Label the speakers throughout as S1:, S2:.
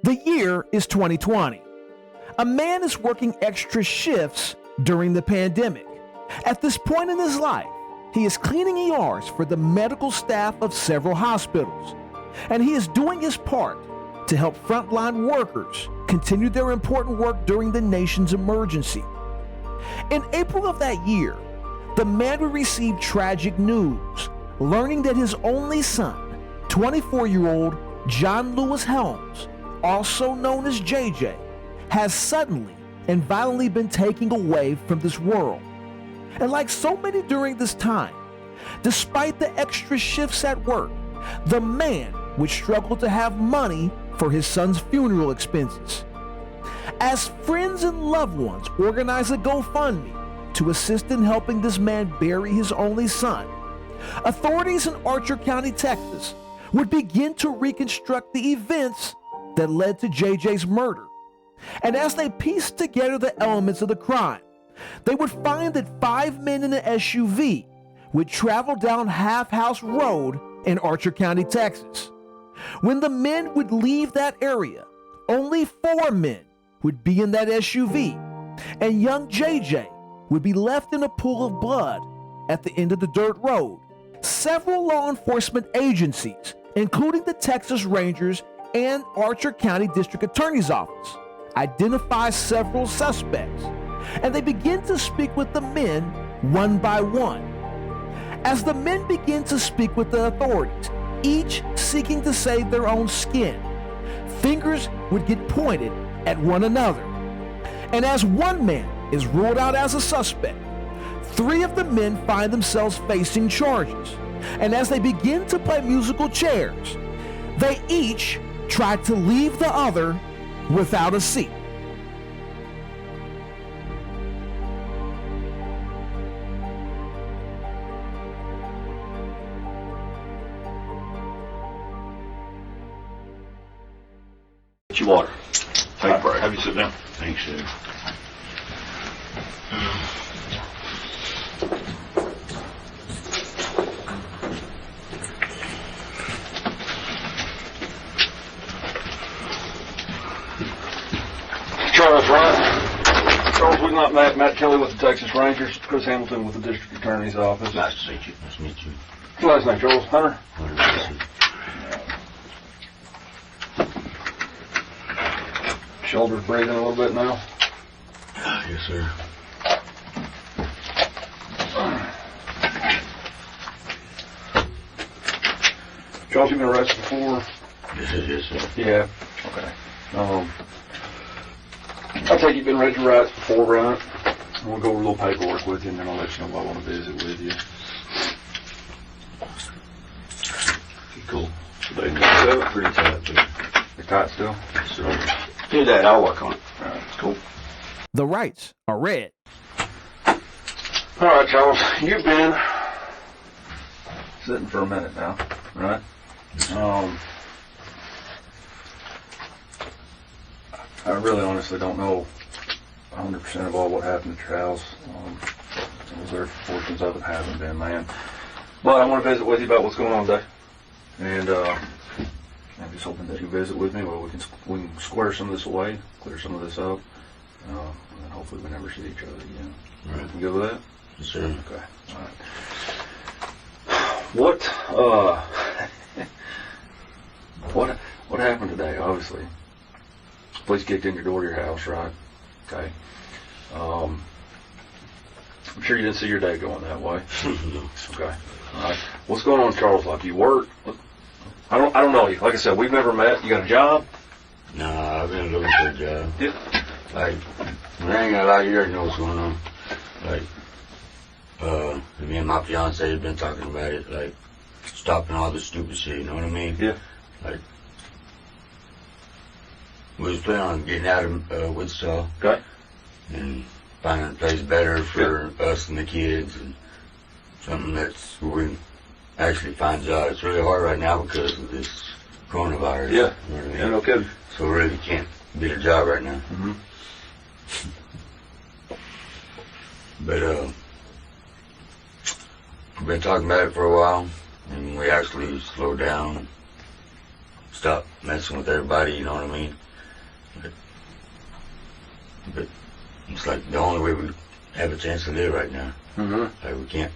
S1: The year is 2020. A man is working extra shifts during the pandemic. At this point in his life, he is cleaning ERs for the medical staff of several hospitals, and he is doing his part to help frontline workers continue their important work during the nation's emergency. In April of that year, the man would receive tragic news, learning that his only son, 24-year-old John Lewis Helms, also known as JJ, has suddenly and violently been taken away from this world. And like so many during this time, despite the extra shifts at work, the man would struggle to have money for his son's funeral expenses. As friends and loved ones organize a GoFundMe to assist in helping this man bury his only son, authorities in Archer County, Texas, would begin to reconstruct the events that led to JJ's murder. And as they pieced together the elements of the crime, they would find that 5 men in an SUV would travel down Half House Road in Archer County, Texas. When the men would leave that area, only 4 men would be in that SUV, and young JJ would be left in a pool of blood at the end of the dirt road. Several law enforcement agencies, including the Texas Rangers and Archer County District Attorney's Office, identify several suspects, and they begin to speak with the men one by one. As the men begin to speak with the authorities, each seeking to save their own skin, fingers would get pointed at one another. And as one man is ruled out as a suspect, 3 of the men find themselves facing charges. And as they begin to play musical chairs, they each try to leave the other without a seat.
S2: Get your water. Take a break. Have you sit down.
S3: Thanks, sir.
S2: Charles, right? Charles, we've not met Matt Kelly with the Texas Rangers, Chris Hamilton with the District Attorney's Office.
S3: Nice to meet you. Nice to meet you.
S2: What's your last name, Charles? Hunter? Shoulders breathing a little bit now?
S3: Yes, sir.
S2: Charles, you've been arrested before?
S3: Yes, sir.
S2: Yeah. Okay. I take you've been ready to rights before, right? I'm going to go over a little paperwork with you, and then I'll let you know if I want to visit with you.
S3: Cool.
S2: They still
S3: Pretty tight, too.
S2: They're tight still?
S3: Yes, sir.
S2: Do that. I'll work on it. All right. Cool.
S1: The rights are read.
S2: All right, Charles. You've been sitting for a minute now, right? I really honestly don't know 100% of all what happened to Charles. There portions of it haven't been, man. But I want to visit with you about what's going on today. And I'm just hoping that you visit with me where we can square some of this away, clear some of this up, and then hopefully we never see each other again.
S3: Right.
S2: You good with that?
S3: Yes, sir.
S2: Okay. All right. What happened today? Obviously, police kicked in your door to your house, right? Okay. I'm sure you didn't see your day going that way.
S3: No.
S2: Okay. All right. What's going on in Charles' life? You work? I don't know you. Like I said, we've never met. You got a job?
S3: No, I've been looking for a job.
S2: Yeah.
S3: Like, I ain't gonna lie, you already know what's going on. Like, me and my fiance have been talking about it, like, stopping all this stupid shit, you know what I mean?
S2: Yeah.
S3: Like, we was planning on getting out of Wichita.
S2: Okay.
S3: And finding a place better for us and the kids, and something that's where we can actually find jobs. It's really hard right now because of this coronavirus.
S2: Yeah.
S3: You know what I mean?
S2: Yeah, no kidding.
S3: So we really can't get a job right now.
S2: Mm-hmm.
S3: But we've been talking about it for a while, and we actually slowed down, stopped messing with everybody, you know what I mean? But it's like the only way we have a chance to live right now.
S2: Mm-hmm.
S3: Like we can't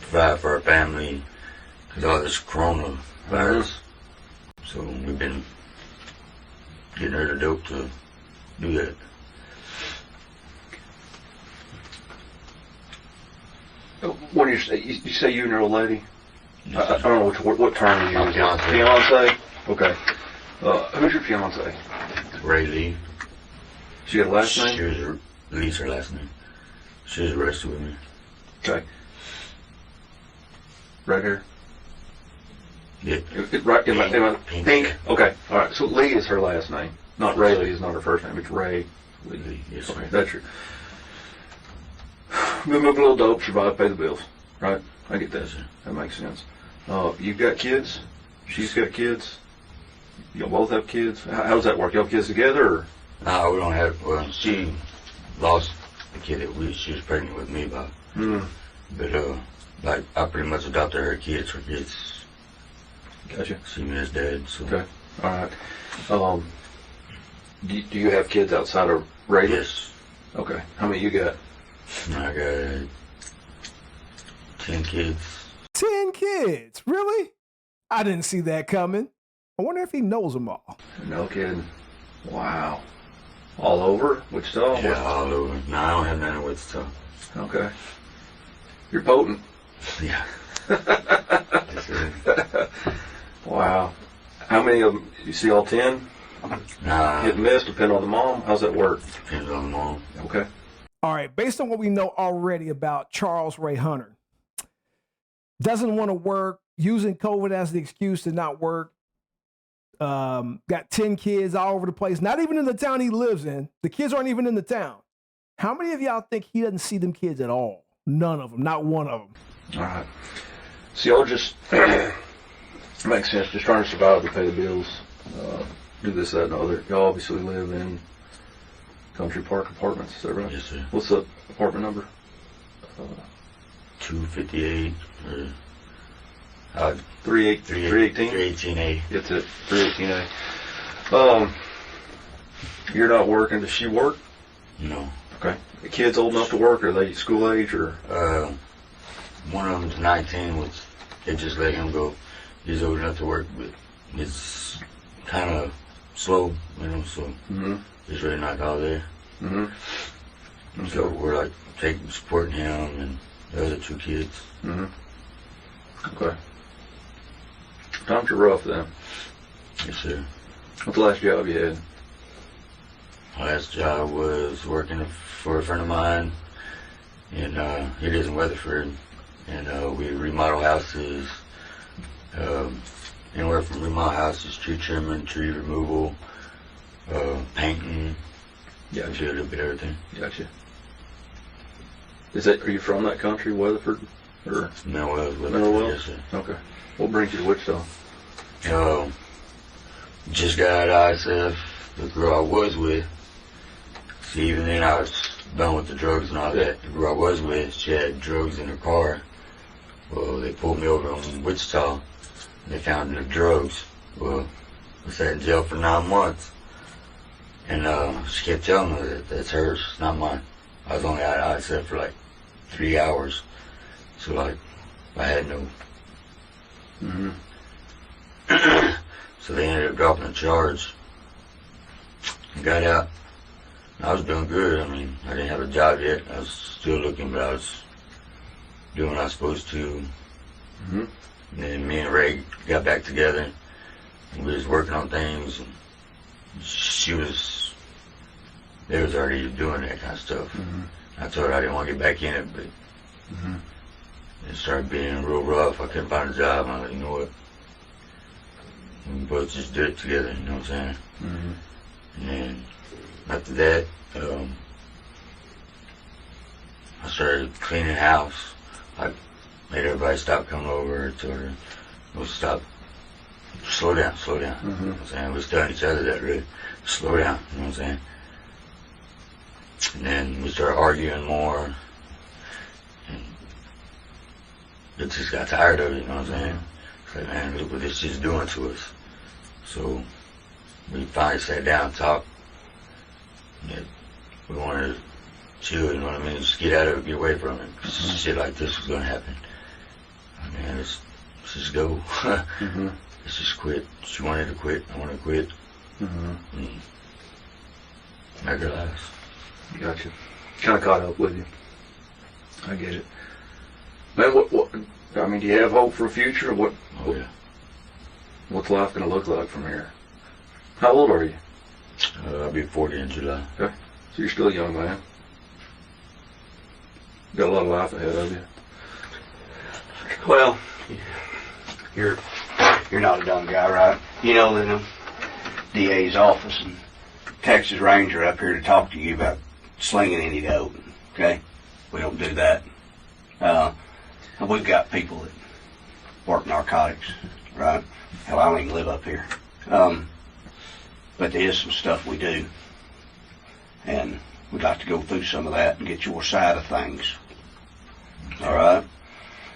S3: provide for our family because all this coronavirus. So we've been getting rid of dope to do that.
S2: What do you say? You say you and your old lady? I don't know what term you use.
S3: Fiance.
S2: Fiance? Okay. Who's your fiance?
S3: Ray Lee.
S2: She got a last name?
S3: She was Lee's her last name. She was arrested with me.
S2: Okay. Right here?
S3: Yeah.
S2: Right, am I
S3: Pink.
S2: Pink? Okay. All right. So Lee is her last name. Not Ray Lee is not her first name. It's Ray Lee.
S3: Lee, yes,
S2: Okay,
S3: sir.
S2: that's true. Been moving a little dope, survive, pay the bills. Right? I get that.
S3: Yes, sir.
S2: That makes sense. You've got kids? She's got kids? Y'all both have kids? How does that work? Y'all have kids together? Or?
S3: No, we don't have. Well, she lost the kid that she was pregnant with me by. But like I pretty much adopted her kids for kids.
S2: Gotcha.
S3: See me as dad. So.
S2: Okay. All right. Do you have kids outside of Ray?
S3: Yes.
S2: Okay. How many you got?
S3: I got 10 kids.
S1: 10 kids? Really? I didn't see that coming. I wonder if he knows them all.
S2: No kidding. Wow. All over Wichita?
S3: Yeah, all over. No, I don't have none of Wichita.
S2: Okay. You're potent.
S3: Yeah. Yes, sir.
S2: Wow. How many of them? You see all 10?
S3: Nah,
S2: Hit and miss, depend on the mom. How's that work?
S3: depends on the mom.
S2: Okay.
S1: All right, based on what we know already about Charles Ray Hunter, doesn't want to work, using COVID as the excuse to not work, got 10 kids all over the place, not even in the town he lives in. The kids aren't even in the town. How many of y'all think he doesn't see them kids at all? None of them, not one of them.
S2: All right. So y'all just, makes sense, just trying to survive to pay the bills, do this, that, and the other. Y'all obviously live in Country Park Apartments, is that right?
S3: Yes, sir.
S2: What's the apartment number?
S3: 258 or
S2: 318?
S3: 318A.
S2: It's at 318A. You're not working. Does she work?
S3: No.
S2: Okay. The kids old enough to work? Are they school age or?
S3: One of them's 19, which they just let him go. He's old enough to work, but it's kind of slow, you know, so he's really not out there.
S2: Mm-hmm.
S3: So we're like supporting him and the other 2 kids.
S2: Mm-hmm. Okay. Times are rough then.
S3: Yes, sir.
S2: What's the last job you had?
S3: My last job was working for a friend of mine, and he lives in Weatherford, and we remodel houses, anywhere from remodel houses, tree trimming, tree removal, painting.
S2: Yeah,
S3: We do a little bit of everything.
S2: Gotcha. Are you from that country, Weatherford? Or?
S3: Mineral Wells,
S2: Mineral Wells?
S3: Yes, sir.
S2: Okay. What brings you to Wichita?
S3: Just got out of ISF, the girl I was with. See, even then I was done with the drugs and all that. The girl I was with, she had drugs in her car. Well, they pulled me over in Wichita, and they found the drugs. Well, I sat in jail for 9 months. And she kept telling me that that's hers, not mine. I was only out of ISF for like 3 hours. So like, I had no. So they ended up dropping a charge. I got out. I was doing good. I mean, I didn't have a job yet. I was still looking, but I was doing what I was supposed to. And then me and Ray got back together. And we was working on things. And they was already doing that kind of stuff. I told her I didn't want to get back in it, but it started being real rough. I couldn't find a job. And I was like, you know what? We both just did it together, you know what I'm saying? And then after that, I started cleaning house. I made everybody stop coming over to her. We'll stop. Slow down. You know what I'm saying? We're telling each other that, really. Slow down, you know what I'm saying? And then we started arguing more. And it just got tired of it, you know what I'm saying? It's like, man, look what this shit's doing to us. So we finally sat down and talked. And we wanted to chill, you know what I mean? Just get out of it, get away from it. Shit like this was gonna happen. I mean, let's just go. Let's just quit. She wanted to quit. I want to quit. I realized.
S2: Gotcha. Kind of caught up with you. I get it. Man, what? I mean, do you have hope for a future? What?
S3: Oh yeah.
S2: What's life gonna look like from here? How old are you?
S3: I'll be 40 in July.
S2: Okay. So you're still a young man. Got a lot of life ahead of you.
S4: Well, you're not a dumb guy, right? You know that the DA's office and Texas Ranger up here to talk to you about slinging any dope. Okay, we don't do that. We've got people that work narcotics, right? Hell, I don't even live up here. But there is some stuff we do, and we'd like to go through some of that and get your side of things. All right?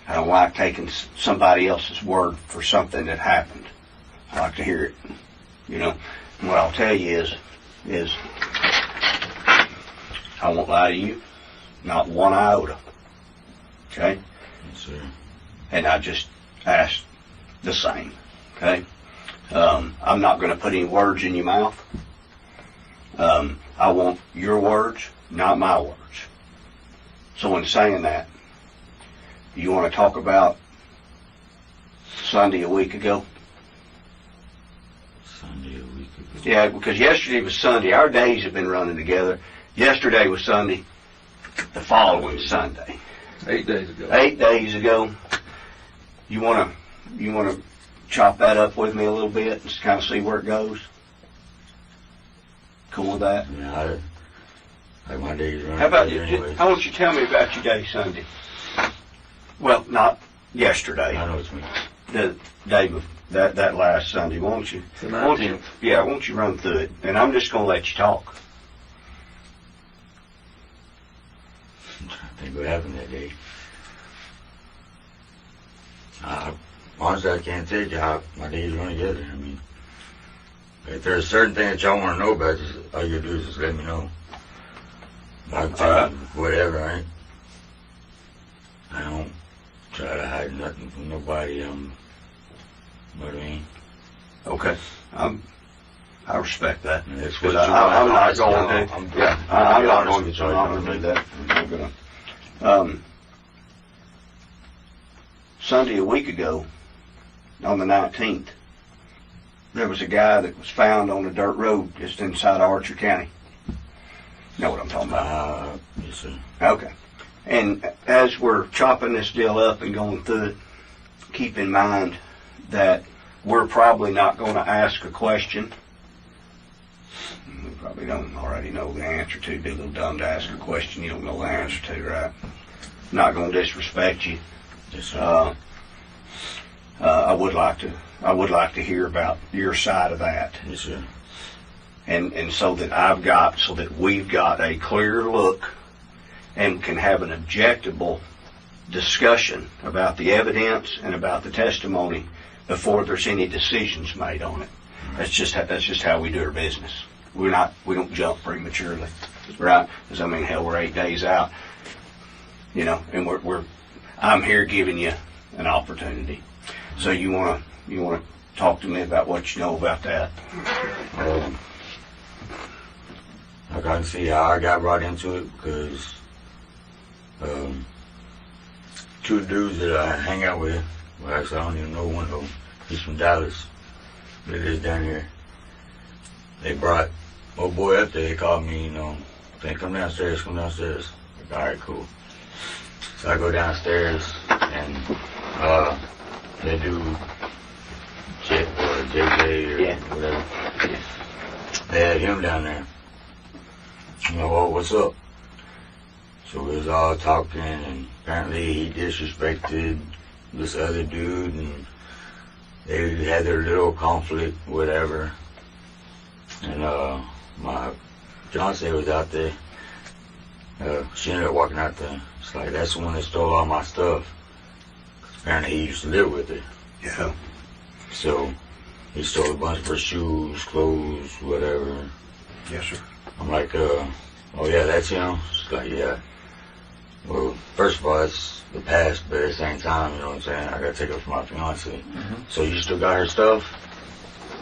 S4: I don't like taking somebody else's word for something that happened. I like to hear it. You know, and what I'll tell you is I won't lie to you, not one iota. Okay?
S3: Yes, sir.
S4: And I just asked the same. Okay? I'm not going to put any words in your mouth. I want your words, not my words. So in saying that, you want to talk about Sunday a week ago?
S3: Sunday a week ago.
S4: Yeah, because yesterday was Sunday. Our days have been running together. Yesterday was Sunday. The following Sunday.
S2: 8 days ago.
S4: 8 days ago. You want to chop that up with me a little bit and just kind of see where it goes? Cool with that?
S3: Yeah, like my days running.
S4: How about you?
S3: Anyway.
S4: How about you tell me about your day Sunday? Well, not yesterday.
S3: I know what you mean.
S4: The day before, that last Sunday, won't you?
S2: The
S4: Won't you?
S2: 19th.
S4: Yeah, won't you run through it? And I'm just going to let you talk.
S3: I'm trying to think what happened that day. Honestly, I can't tell you how my days run together. I mean, if there's a certain thing that y'all want to know about, just all you do is just let me know. I can tell you whatever. I don't try to hide nothing from nobody. What I mean?
S4: Okay. I respect that.
S3: That's
S4: Because
S3: what
S4: I'm not going to.
S3: I'm
S4: I'm not
S3: honest
S4: going
S3: with
S4: to.
S3: you.
S4: I'm not going to do that. I'm not going to. Sunday a week ago, on the 19th, there was a guy that was found on a dirt road just inside Archer County. You know what I'm talking about?
S3: Yes, sir.
S4: Okay. And as we're chopping this deal up and going through it, keep in mind that we're probably not going to ask a question. We probably don't already know the answer to. It'd be a little dumb to ask a question you don't know the answer to, right? Not going to disrespect you.
S3: Yes, sir.
S4: I would like to hear about your side of that.
S3: Yes, sir.
S4: And so that we've got a clear look and can have an objectable discussion about the evidence and about the testimony before there's any decisions made on it. That's just how we do our business. We don't jump prematurely, right? Because I mean, hell, we're 8 days out, you know, and I'm here giving you an opportunity. So you want to talk to me about what you know about that?
S3: I can see how I got brought into it because two dudes that I hang out with, well, actually I don't even know one of them. He's from Dallas. They live down here. They brought old boy up there. They called me, you know, saying, come downstairs. Like, all right, cool. So I go downstairs and they do Jet or JJ or whatever.
S4: Yeah.
S3: They had him down there. You know, well, what's up? So we was all talking, and apparently he disrespected this other dude, and they had their little conflict, whatever. And my fiance was out there. She ended up walking out there. It's like, that's the one that stole all my stuff. Apparently he used to live with her.
S4: Yeah.
S3: So he stole a bunch of her shoes, clothes, whatever.
S4: Yes, sir.
S3: I'm like, oh yeah, that's him. She's like, yeah. Well, first of all, it's the past, but at the same time, you know what I'm saying? I gotta take her for my fiance. So you still got her stuff?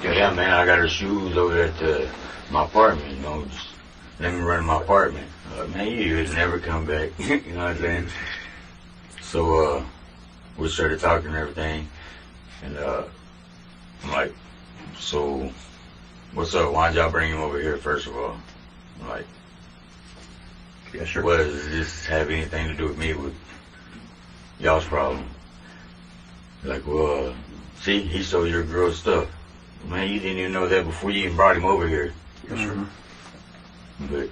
S3: Yeah, man, I got her shoes over at my apartment, you know, just let me run my apartment. Man, you would never come back, you know what I'm saying? So, we started talking and everything, and, I'm like, so, what's up? Why'd y'all bring him over here, first of all? I'm like,
S4: Yes, sir.
S3: what does this have anything to do with me, with y'all's problem? Like, well, see, he stole your girl's stuff. Man, you didn't even know that before you even brought him over here.
S4: Yes, sir.
S3: But,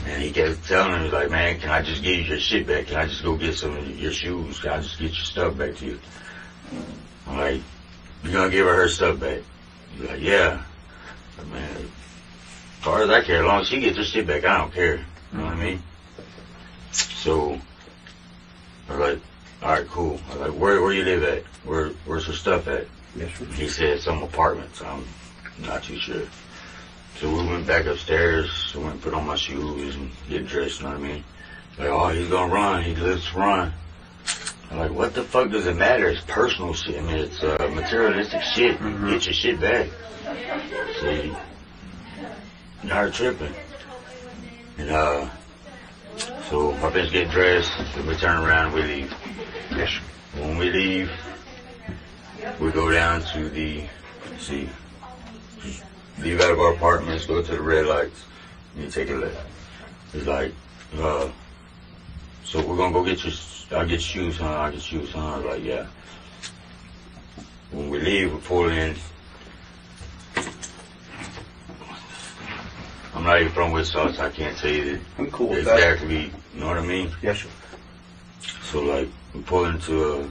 S3: and he kept telling him, he was like, man, can I just give you your shit back? Can I just go get some of your shoes? Can I just get your stuff back to you? I'm like, you gonna give her stuff back? He's like, yeah. But man, as far as I care, as long as she gets her shit back, I don't care. You know what I mean? So, I was like, alright, cool. I was like, where you live at? Where's her stuff at?
S4: Yes, sir.
S3: He said some apartments. I'm not too sure. So we went back upstairs. So I went and put on my shoes and get dressed, you know what I mean? Like, oh, he's gonna run. He lives to run. I'm like, what the fuck does it matter? It's personal shit. I mean, it's materialistic shit. Get your shit back. See, not tripping. And so my bitch get dressed. Then we turn around and we leave.
S4: Yes, sir.
S3: When we leave, we go down to leave out of our apartments, go to the red lights, and you take a left. It's like, so we're gonna go get I'll get shoes, huh? I'll get shoes, huh? I was like, yeah. When we leave, we pull in. I'm not even from Wichita, so I can't tell you that
S4: I'm cool with that.
S3: exactly, you know what I mean?
S4: Yes, sir.
S3: So like, we pull into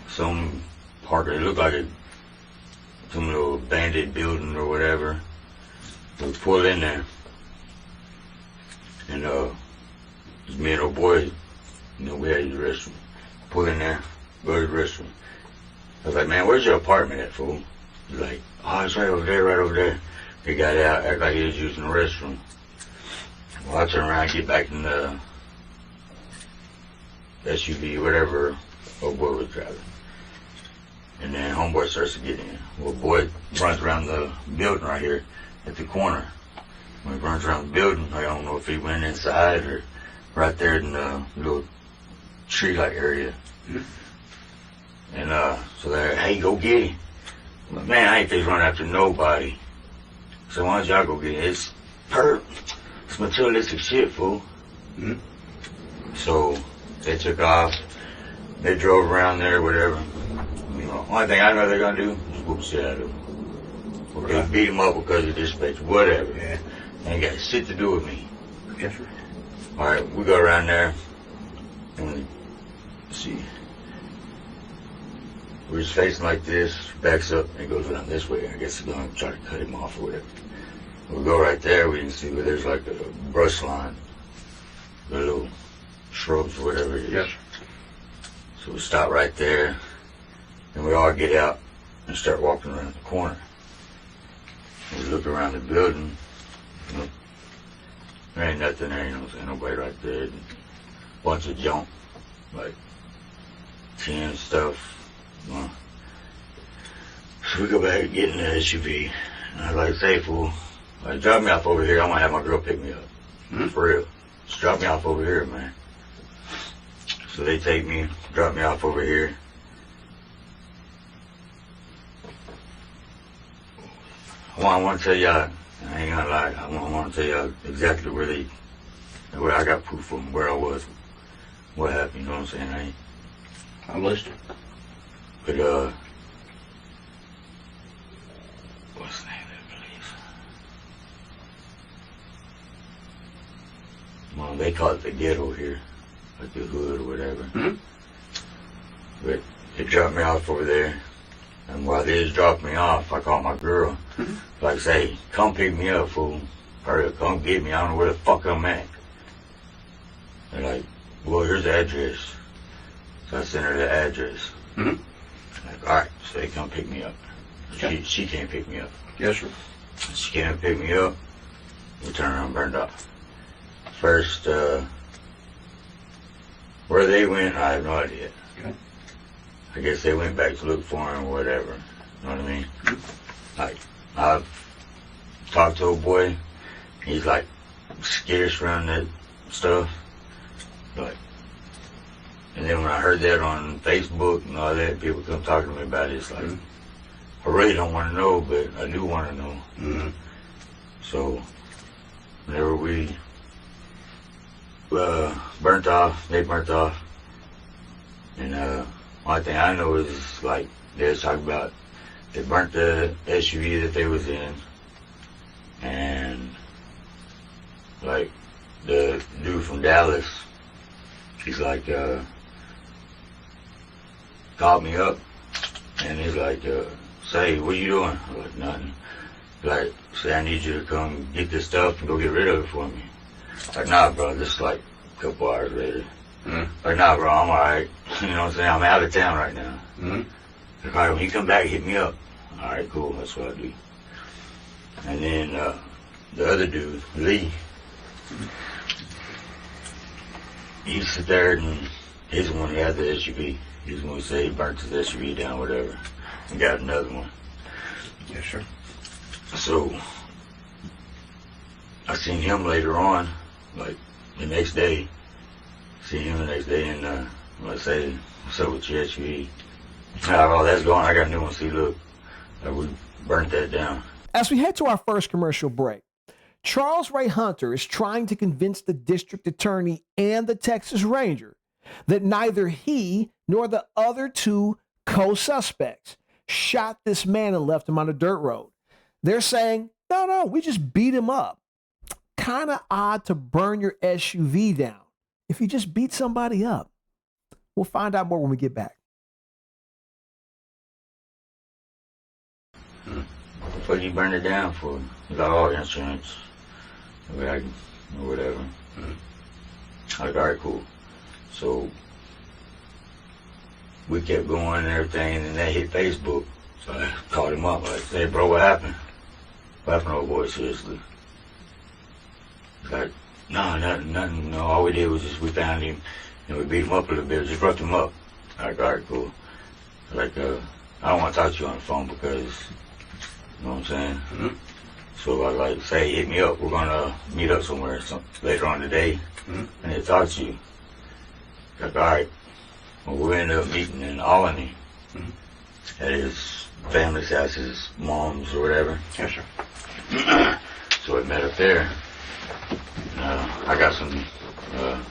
S3: some park. It looked like some little abandoned building or whatever. We pull in there, and it's me and old boy. You know, we had to use the restroom. Pull in there, go to the restroom. I was like, man, where's your apartment at, fool? He's like, oh, it's right over there, right over there. He got out, acted like he was using the restroom. Well, I turn around, get back in the SUV, whatever old boy was driving. And then homeboy starts to get in. Well, boy runs around the building right here at the corner. When he runs around the building, I don't know if he went inside or right there in the little tree-like area. And so they're, hey, go get him. I'm like, man, I ain't think run after nobody. So why don't y'all go get him? It's materialistic shit, fool. So they took off. They drove around there, whatever. You know, only thing I know they're gonna do is whoop shit out of him. They beat him up because of disrespect, whatever.
S4: Yeah.
S3: Ain't got shit to do with me.
S4: Yes, sir.
S3: All right, we go around there, and see. We're just facing like this, backs up, and goes around this way. I guess he's gonna try to cut him off or whatever. We go right there, we can see where there's like a brush line, the little shrubs or whatever it is.
S4: Yes.
S3: So we stop right there, and we all get out and start walking around the corner. We look around the building, you know, there ain't nothing there, you know what I'm saying, nobody right there. Bunch of junk, like tin stuff. So we go back and get in the SUV. And I was like, say, fool, like, drop me off over here. I'm gonna have my girl pick me up. For real. Just drop me off over here, man. So they take me, drop me off over here. I want to tell y'all, I ain't gonna lie, I want to tell y'all exactly where I got proof from, where I was, what happened, you know what I'm saying?
S4: I'm listening.
S3: But, what's the name of that place? Well, they call it the ghetto here, like the hood or whatever. But they dropped me off over there, and while they was dropping me off, I called my girl. Like, say, come pick me up, fool. Hurry up, come get me. I don't know where the fuck I'm at. They're like, well, here's the address. So I sent her the address. Like, all right, so they come pick me up.
S4: Okay.
S3: She can't pick me up.
S4: Yes, sir.
S3: She can't pick me up. We turn around and burned off. first, where they went, I have no idea.
S4: Okay.
S3: I guess they went back to look for him or whatever. You know what I mean? Like, I've talked to a boy. He's like skittish around that stuff. Like, and then when I heard that on Facebook and all that, people come talking to me about it. It's like, I really don't want to know, but I do want to know.
S4: Mm-hmm.
S3: So, whenever we burnt off, they burnt off, and one thing I know is like they was talking about they burnt the SUV that they was in, and like the dude from Dallas, he's like called me up, and he's like, say, what you doing? I'm like, nothing. Like, say, I need you to come get this stuff and go get rid of it for me. Like, nah, bro, this is like a couple hours later. Like, nah, bro, I'm alright. You know what I'm saying? I'm out of town right now. Like, alright, when you come back, hit me up. Alright, cool, that's what I do. And then the other dude, Lee, he sit there and he's the one who had the SUV. He's the one who said he burnt his SUV down, whatever, and got another one.
S4: Yes, sir.
S3: So, I seen him later on, like the next day. Seen him the next day, and I say, what's up with your SUV? Oh, that's gone. I got a new one. See, look, we burnt that down.
S1: As we head to our first commercial break, Charles Ray Hunter is trying to convince the district attorney and the Texas Ranger that neither he nor the other two co-suspects shot this man and left him on a dirt road. They're saying, no, we just beat him up. Kind of odd to burn your SUV down if you just beat somebody up. We'll find out more when we get back.
S3: What you burn it down for? Like, all insurance, or whatever. Like, all right, cool. So we kept going and everything, and then they hit Facebook. So I called him up, like, hey, bro, what happened? What happened, old boy, seriously? Like, no, nothing. No, all we did was just we found him and we beat him up a little bit, just roughed him up. Like, all right, cool. Like, I don't want to talk to you on the phone because, you know what I'm saying? So I like, say, hit me up. We're going to meet up somewhere later on today and then talk to you. Like, all right. Well, we ended up meeting in Albany at his family's house, his mom's or whatever.
S4: Yes, sir.
S3: So we met up there. I got some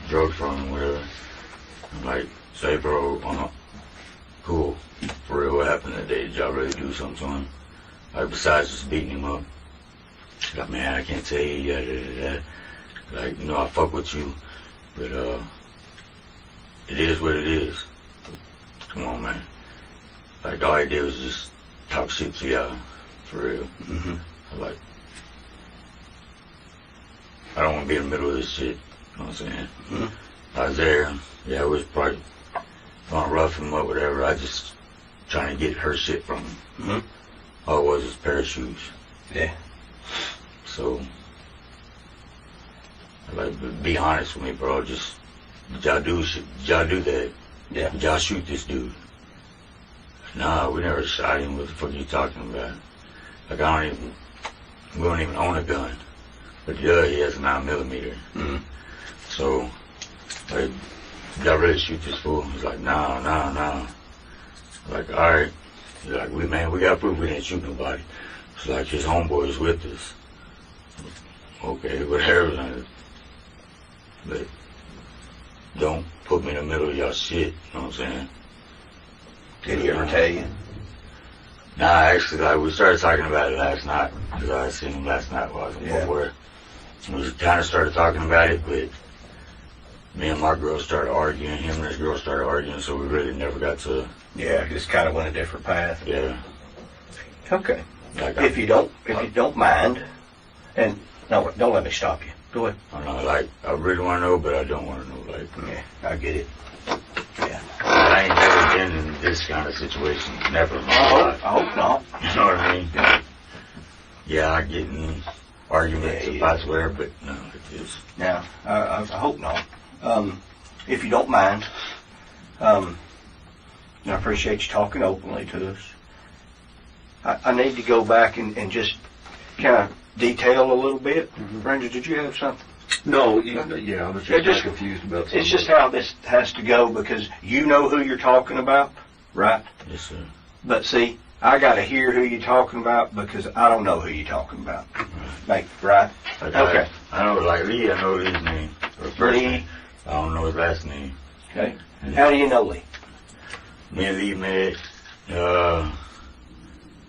S3: drugs from him, whatever. I'm like, say, bro, cool. For real, what happened that day? Did y'all really do something to him? Like, besides just beating him up? Like, man, I can't tell you, yada. Like, you know, I fuck with you, but it is what it is. Come on, man. Like, all I did was just talk shit to y'all, for real. Like, I don't want to be in the middle of this shit, you know what I'm saying? I was there, yeah, I was probably going to rough him up, whatever. I just trying to get her shit from him. All it was a pair of shoes.
S4: Yeah.
S3: So, like, be honest with me, bro. Just, did y'all do that?
S4: Yeah.
S3: Did y'all shoot this dude? Nah, we never shot him. What the fuck are you talking about? Like, we don't even own a gun. But yeah, he has a 9mm. So, like, y'all really shoot this fool? He's like, nah. Like, all right. He's like, we got proof we didn't shoot nobody. It's like his homeboy is with us. Okay, whatever. But don't put me in the middle of y'all shit, you know what I'm saying?
S4: Did he ever tell you?
S3: Nah, actually, like, we started talking about it last night, because I had seen him last night while I was in work. We kind of started talking about it, but me and my girl started arguing, him and his girl started arguing, so we really never got to...
S4: Yeah, just kind of went a different path.
S3: Yeah.
S4: Okay.
S3: Like,
S4: If you don't mind, and no, don't let me stop you. Go ahead.
S3: I don't know, like, I really want to know, but I don't want to know, like...
S4: Yeah, I get it. Yeah.
S3: I ain't never been in this kind of situation, never in my life.
S4: I hope not.
S3: You know what I mean? Yeah, I get in arguments
S4: Yeah,
S3: about where, but no, it is.
S4: Now, I hope not. If you don't mind, and I appreciate you talking openly to us. I need to go back and just kind of detail a little bit. Brenda, did you have something?
S2: No, yeah, I was just confused about something.
S4: It's just how this has to go, because you know who you're talking about, right?
S3: Yes, sir.
S4: But see, I got to hear who you're talking about because I don't know who you're talking about. Right?
S3: Like
S4: Okay.
S3: I know, like Lee, I know his name. Or first
S4: Lee.
S3: name. I don't know his last name.
S4: Okay. How do you know Lee?
S3: Me and Lee met,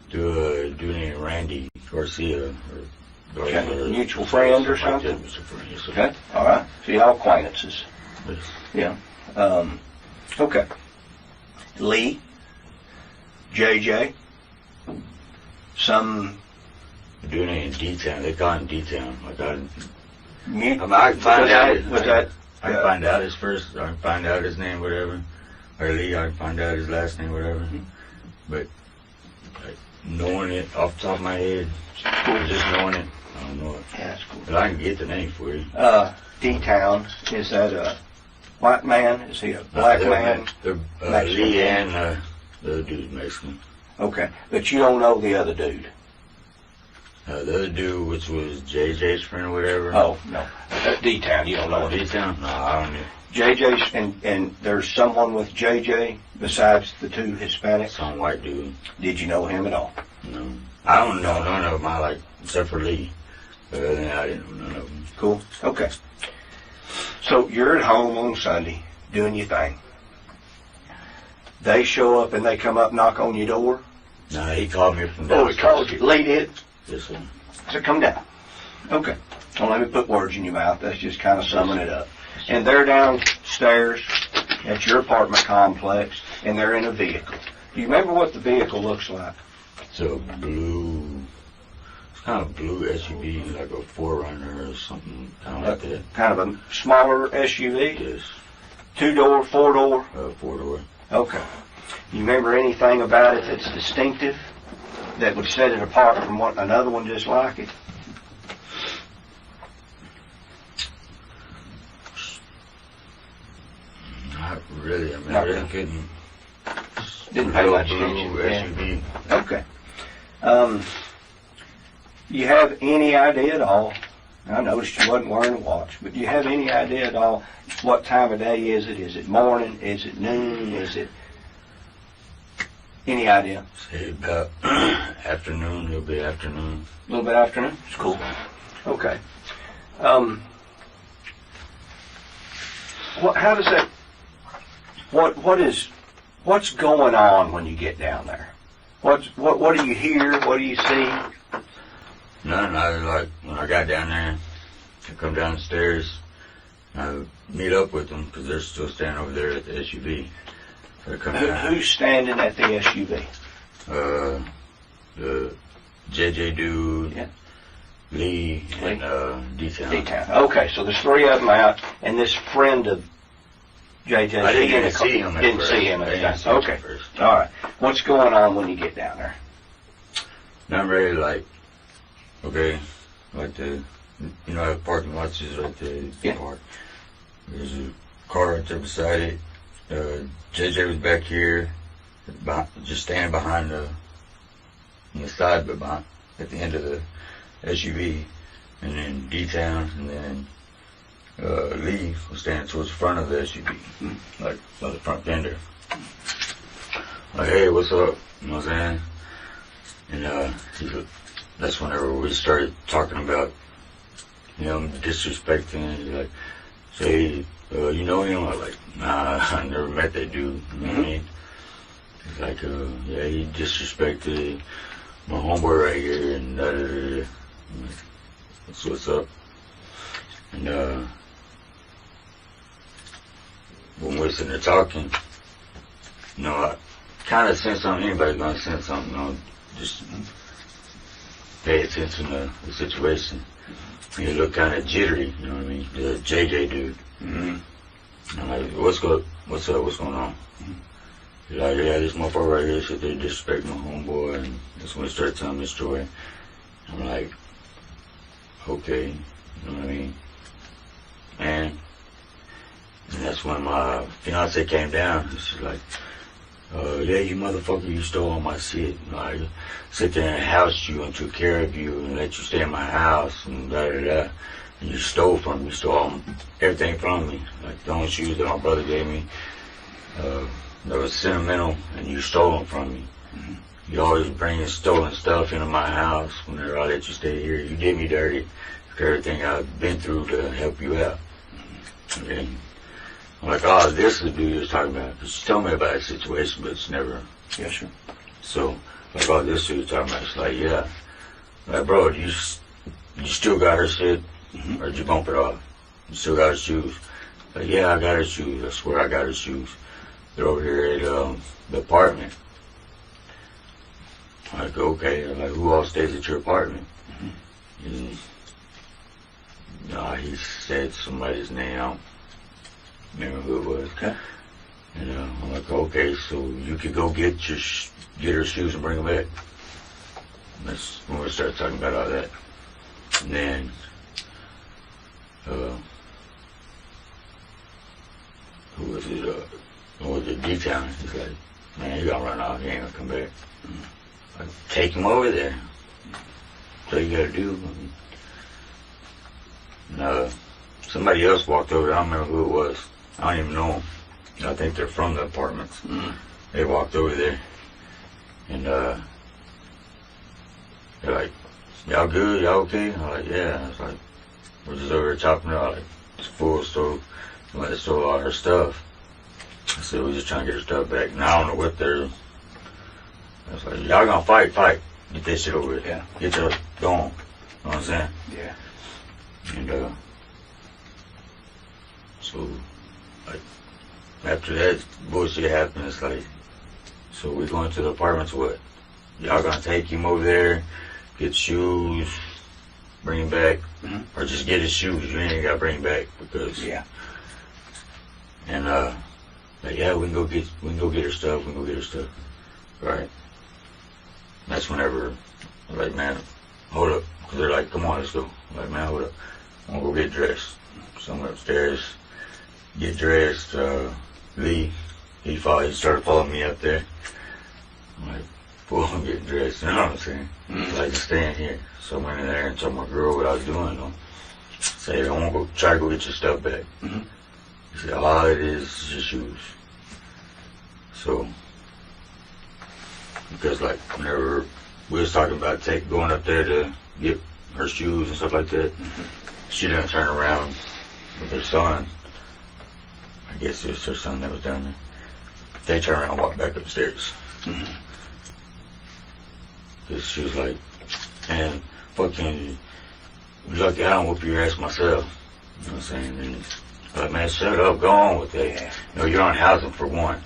S3: through a dude named Randy Garcia.
S4: Okay. Mutual friend or something?
S3: Mutual friend, yes, sir.
S4: Okay. All right. So y'all acquaintances.
S3: Yes.
S4: Yeah. Okay. Lee, JJ, some
S3: A dude named D-Town. They call him D-Town. Like I
S4: mute.
S3: I can find out. I can
S4: yeah.
S3: find out his first. I can find out his name, whatever. Or Lee, I can find out his last name, whatever. But like, knowing it off the top of my head, just knowing it, I don't know it.
S4: Yeah, that's cool.
S3: But I can get the name for you.
S4: D-Town, is that a white man? Is he a black man?
S3: They're
S4: Mexican.
S3: Lee and the other dude's Mexican.
S4: Okay. But you don't know the other dude?
S3: The other dude, which was JJ's friend or whatever.
S4: Oh, no. D-Town, you don't know him.
S3: D-Town? No, I don't know.
S4: JJ's, and there's someone with JJ besides the two Hispanics?
S3: Some white dude.
S4: Did you know him at all?
S3: No. I don't know none of them. I like, except for Lee. But other than that, I didn't know none of them.
S4: Cool. Okay. So you're at home on Sunday doing your thing. They show up and they come up, knock on your door.
S3: No, he called me from
S4: Oh, he called you. Lee did.
S3: Yes, sir.
S4: So come down. Okay. Don't let me put words in your mouth. That's just kind of summing it up. And they're downstairs at your apartment complex, and they're in a vehicle. Do you remember what the vehicle looks like?
S3: It's a blue, it's kind of blue SUV, like a 4Runner or something, kind of like that.
S4: Kind of a smaller SUV?
S3: Yes.
S4: 2-door, 4-door?
S3: 4-door.
S4: Okay. You remember anything about it that's distinctive that would set it apart from another one just like it?
S3: Not really. I mean,
S4: Not
S3: I really
S4: really.
S3: couldn't.
S4: Didn't pay much
S3: Blue
S4: attention.
S3: SUV.
S4: Okay. You have any idea at all? I noticed you wasn't wearing a watch, but do you have any idea at all what time of day is it? Is it morning? Is it noon? Is it any idea?
S3: Say about afternoon. It'll be afternoon.
S4: A little bit afternoon? It's cool. Okay. How does that? What's going on when you get down there? What do you hear? What do you see?
S3: None. I was like, when I got down there, I come downstairs, I meet up with them because they're still standing over there at the SUV. So I come down.
S4: Who's standing at the SUV?
S3: The JJ dude,
S4: Yeah.
S3: Lee, and D-Town.
S4: D-Town. Okay, so there's three of them out, and this friend of JJ's.
S3: I didn't even see him at
S4: Didn't
S3: first.
S4: see him
S3: I
S4: at
S3: didn't
S4: that
S3: see him
S4: time.
S3: at
S4: Okay.
S3: first.
S4: All right. What's going on when you get down there?
S3: Not really like, okay, like the parking lots is right there.
S4: Yeah.
S3: Park. There's a car right there beside it. JJ was back here, just standing behind on the side, but behind, at the end of the SUV. And then D-Town, and then Lee was standing towards the front of the SUV, like by the front fender. Like, hey, what's up? You know what I'm saying? And that's whenever we started talking about, disrespecting. He's like, say, you know him? I was like, nah, I never met that dude. You know what I mean? He's like, yeah, he disrespected my homeboy right here, and da-da-da-da. I'm like, that's what's up. And when we're sitting there talking, I kind of sense something. Anybody's going to sense something, just pay attention to the situation. You look kind of jittery, you know what I mean? The JJ dude. Mm-hmm. I'm like, what's up? What's going on? He's like, yeah, this motherfucker right here said they disrespect my homeboy, and that's when he started telling me the story. I'm like, okay, you know what I mean? And that's when my fiance came down. She's like, yeah, you motherfucker, you stole all my shit. I sit there and housed you and took care of you and let you stay in my house and da da da. And you stole from me, stole everything from me. Like the only shoes that my brother gave me, that was sentimental, and you stole them from me. Mm-hmm. You always bring stolen stuff into my house whenever I let you stay here. You did me dirty for everything I've been through to help you out. Mm-hmm. And I'm like, oh, this is the dude you was talking about. She told me about a situation, but it's never.
S4: Yes, sir.
S3: So, like, oh, this dude you're talking about. It's like, yeah. Like, bro, you still got her shit? Mm-hmm. Or did you bump it off? You still got her shoes? Like, yeah, I got her shoes. I swear I got her shoes. They're over here at the apartment. I'm like, okay. I'm like, who else stays at your apartment? Mm-hmm. He said somebody's name. I don't remember who it was.
S4: Okay.
S3: And I'm like, okay, so you could go get her shoes and bring them back. And that's when we started talking about all that. And then, who was it, D-Town? He's like, man, he gonna run off, he ain't gonna come back. Like, take him over there. That's all you gotta do. And, somebody else walked over there, I don't remember who it was. I don't even know them. I think they're from the apartments. Mm-hmm. They walked over there, and they're like, y'all good? Y'all okay? I'm like, yeah. I was like, we're just over here chopping it out. Like, it's full, so somebody stole all her stuff. I said, we're just trying to get her stuff back. And I don't know what they're. I was like, y'all gonna fight. Get that shit over with.
S4: Yeah.
S3: Get your going. You know what I'm saying?
S4: Yeah.
S3: And, so, like, after that bullshit happened, it's like, so we going to the apartments, what? Y'all gonna take him over there, get shoes, bring him back, or just get his shoes, you ain't gotta bring him back, because,
S4: yeah.
S3: And, like, yeah, we can go get her stuff, right? That's whenever, I'm like, man, hold up, because they're like, come on, let's go. I'm like, man, hold up, I'm gonna go get dressed. So I'm upstairs, get dressed, Lee, he started following me up there. I'm like, boy, I'm getting dressed, you know what I'm saying? Like, staying here. So I went in there and told my girl what I was doing, though. Say, I want to go try to go get your stuff back. Mm-hmm. He said, all it is your shoes. So, because, like, whenever we was talking about going up there to get her shoes and stuff like that, she didn't turn around with her son. I guess it was her son that was down there. They turned around and walked back upstairs. Because she was like, man, fucking, you're lucky I don't whoop your ass myself. You know what I'm saying? And like, man, shut up, go on with it. You know, you're on housing for one.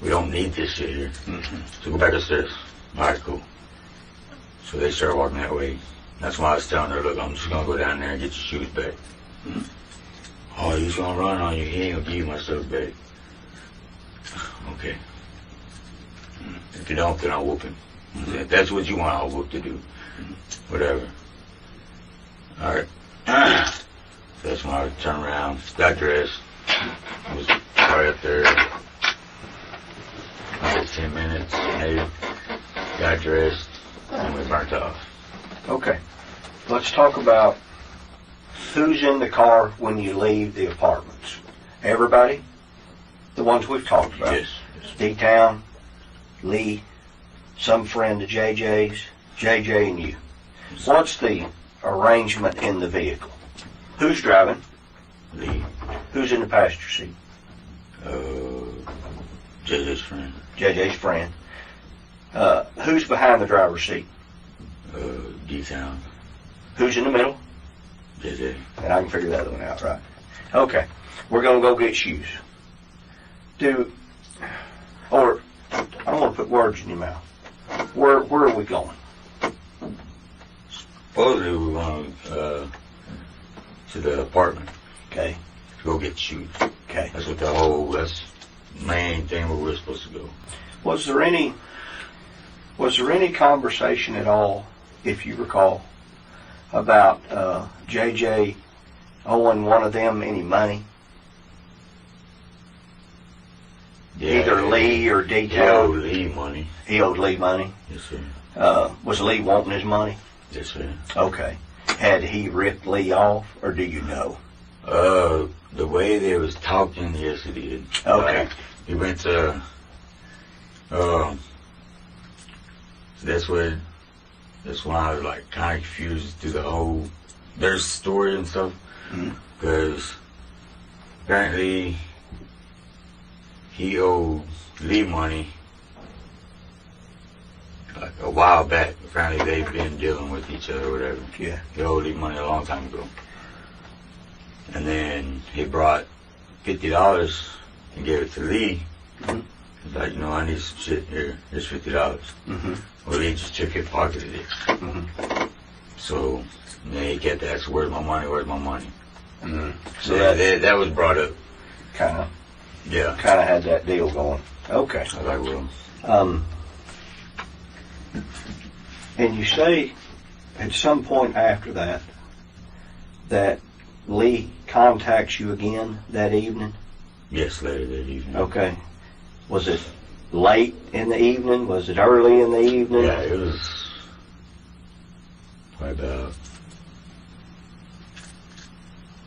S3: We don't need this shit here. So go back upstairs. All right, cool. So they started walking that way. That's why I was telling her, look, I'm just going to go down there and get your shoes back. Oh, he's going to run on you. He ain't going to give you my stuff back. Okay. If you don't, then I'll whoop him. If that's what you want, I'll whoop the dude. Whatever. All right. So that's when I turned around, got dressed. I was right up there. About 10 minutes, maybe. Got dressed, and we burnt off.
S4: Okay. Let's talk about who's in the car when you leave the apartments. Everybody? The ones we've talked about?
S3: Yes.
S4: D-Town, Lee, some friend of JJ's, JJ and you. What's the arrangement in the vehicle? Who's driving?
S3: Lee.
S4: Who's in the passenger seat?
S3: JJ's friend.
S4: JJ's friend. Who's behind the driver's seat?
S3: D-Town.
S4: Who's in the middle?
S3: JJ.
S4: And I can figure that one out, right? Okay. We're going to go get shoes. Or, I don't want to put words in your mouth. Where are we going?
S3: Supposedly we were going to the apartment.
S4: Okay.
S3: To go get shoes.
S4: Okay.
S3: That's the main thing where we're supposed to go.
S4: Was there any conversation at all, if you recall, about JJ owing one of them any money?
S3: Yeah,
S4: Either Lee or
S3: he
S4: DJ?
S3: owed Lee money.
S4: He owed Lee money?
S3: Yes, sir.
S4: Was Lee wanting his money?
S3: Yes, sir.
S4: Okay. Had he ripped Lee off, or do you know?
S3: The way they was talking, yes, he did.
S4: Okay.
S3: Like, he went to, that's when I was like kind of confused through the whole, their story and stuff. Because apparently he owed Lee money like a while back. Apparently they've been dealing with each other or whatever.
S4: Yeah.
S3: He owed Lee money a long time ago. And then he brought $50 and gave it to Lee. He's like, you know, I need some shit here. Here's $50. Well, Lee just took it, pocketed it. So then he kept asking, where's my money? Where's my money? So that was brought up.
S4: Kind of
S3: Yeah.
S4: had that deal going. Okay.
S3: I was like, well,
S4: And you say at some point after that that Lee contacts you again that evening?
S3: yes, later that evening.
S4: Okay. Was it late in the evening? Was it early in the evening?
S3: Yeah, it was probably about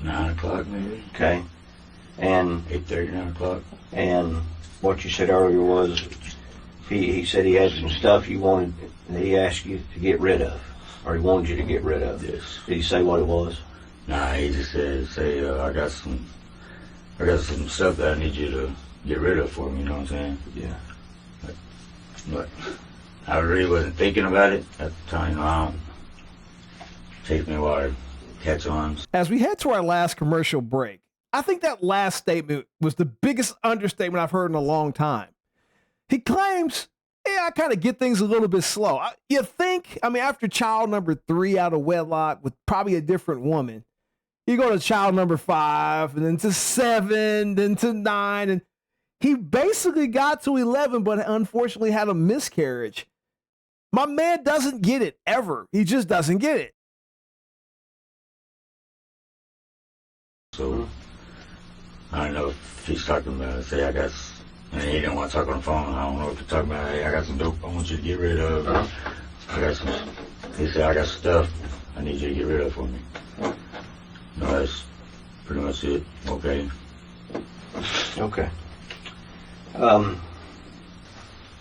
S3: 9 o'clock maybe.
S4: Okay. And
S3: 8:30, 9 o'clock.
S4: and what you said earlier was he said he had some stuff you wanted, he asked you to get rid of, or he wanted you to get rid of.
S3: Yes.
S4: Did he say what it was?
S3: Nah, he just said, I got some stuff that I need you to get rid of for me, you know what I'm saying?
S4: Yeah.
S3: But I really wasn't thinking about it at the time, you know, I don't take me a while to catch on.
S1: As we head to our last commercial break, I think that last statement was the biggest understatement I've heard in a long time. He claims, I kind of get things a little bit slow. You think, after child number 3 out of wedlock with probably a different woman, you go to child number 5, and then to 7, then to 9, and he basically got to 11, but unfortunately had a miscarriage. My man doesn't get it, ever. He just doesn't get it.
S3: So, I don't know if he's talking about, say, and he didn't want to talk on the phone. I don't know if he's talking about, hey, I got some dope I want you to get rid of. He said, I got stuff I need you to get rid of for me. No, that's pretty much it. Okay.
S4: Okay.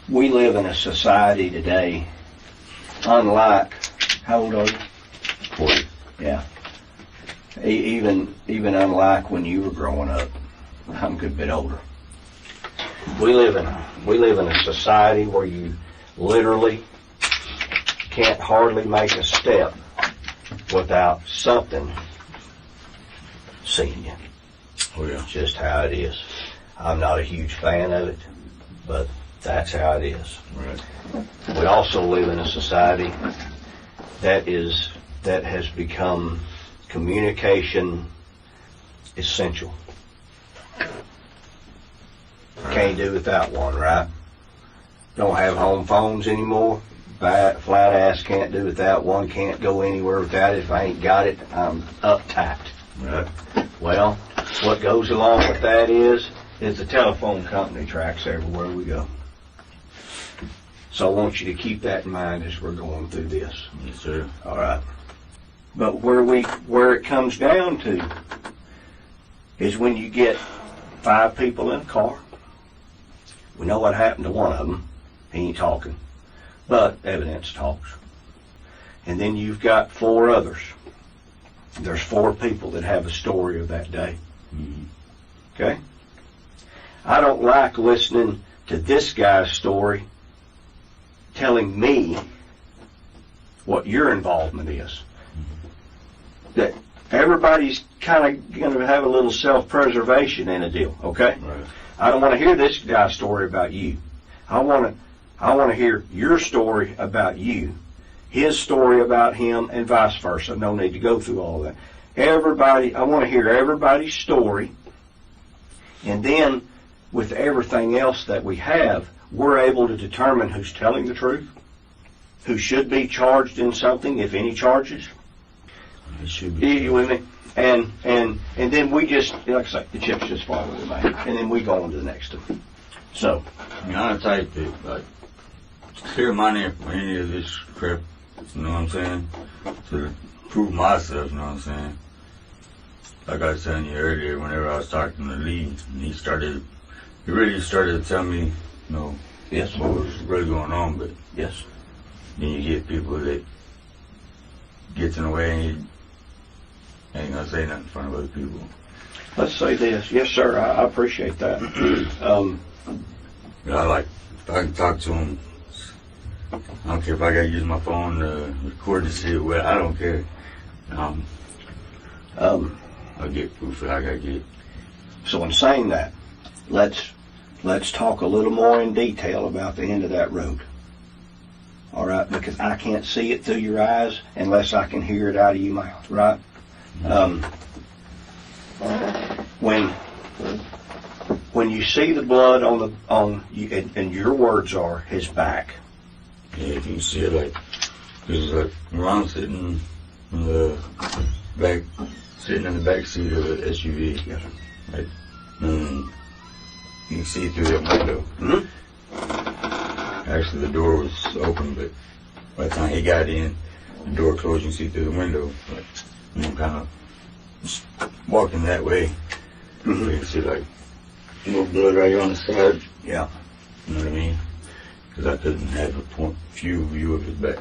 S4: We live in a society today, unlike, how old are you?
S3: 40.
S4: Yeah. Even unlike when you were growing up. I'm a good bit older. We live in a society where you literally can't hardly make a step without something seeing you.
S3: Oh, yeah.
S4: It's just how it is. I'm not a huge fan of it, but that's how it is.
S3: Right.
S4: We also live in a society that has become communication essential. Can't do without one, right? Don't have home phones anymore. Flat ass can't do without one. Can't go anywhere without it. If I ain't got it, I'm uptight.
S3: Right.
S4: Well, what goes along with that is the telephone company tracks everywhere we go. So I want you to keep that in mind as we're going through this.
S3: Yes, sir.
S4: All right. But where it comes down to is when you get 5 people in a car. We know what happened to one of them. He ain't talking, but evidence talks. And then you've got 4 others. There's 4 people that have a story of that day. Okay? I don't like listening to this guy's story telling me what your involvement is. That everybody's kind of going to have a little self-preservation in a deal, okay?
S3: Right.
S4: I don't want to hear this guy's story about you. I want to hear your story about you, his story about him, and vice versa. No need to go through all that. I want to hear everybody's story, and then with everything else that we have, we're able to determine who's telling the truth, who should be charged in something, if any charges,
S3: It should be.
S4: You with me? And then we just, like I say, the chips just fall with it, man. And then we go on to the next one. So.
S3: I mean, I'm the type that, like, clear my name from any of this crap, you know what I'm saying? To prove myself, you know what I'm saying? Like I was telling you earlier, whenever I was talking to Lee, and he really started to tell me, you know,
S4: Yes.
S3: what was really going on, but
S4: Yes.
S3: then you get people that gets in the way and you ain't gonna say nothing in front of other people.
S4: Let's say this. Yes, sir. I appreciate that.
S3: But I like, if I can talk to him, I don't care if I gotta use my phone to record the shit, well, I don't care. I'll get proof that I gotta get.
S4: So in saying that, let's talk a little more in detail about the end of that road. All right, because I can't see it through your eyes unless I can hear it out of your mouth, right? When you see the blood on you, and your words are his back.
S3: Yeah, you can see it like, because like when I'm sitting in the back seat of the SUV,
S4: Yes, sir.
S3: like, you can see through that window.
S4: Mm-hmm.
S3: Actually, the door was open, but by the time he got in, the door closed. You can see through the window. Like, you know, kind of just walking that way.
S4: Mm-hmm.
S3: So you can see like more blood right here on the side.
S4: Yeah.
S3: You know what I mean? Because I couldn't have a view of his back.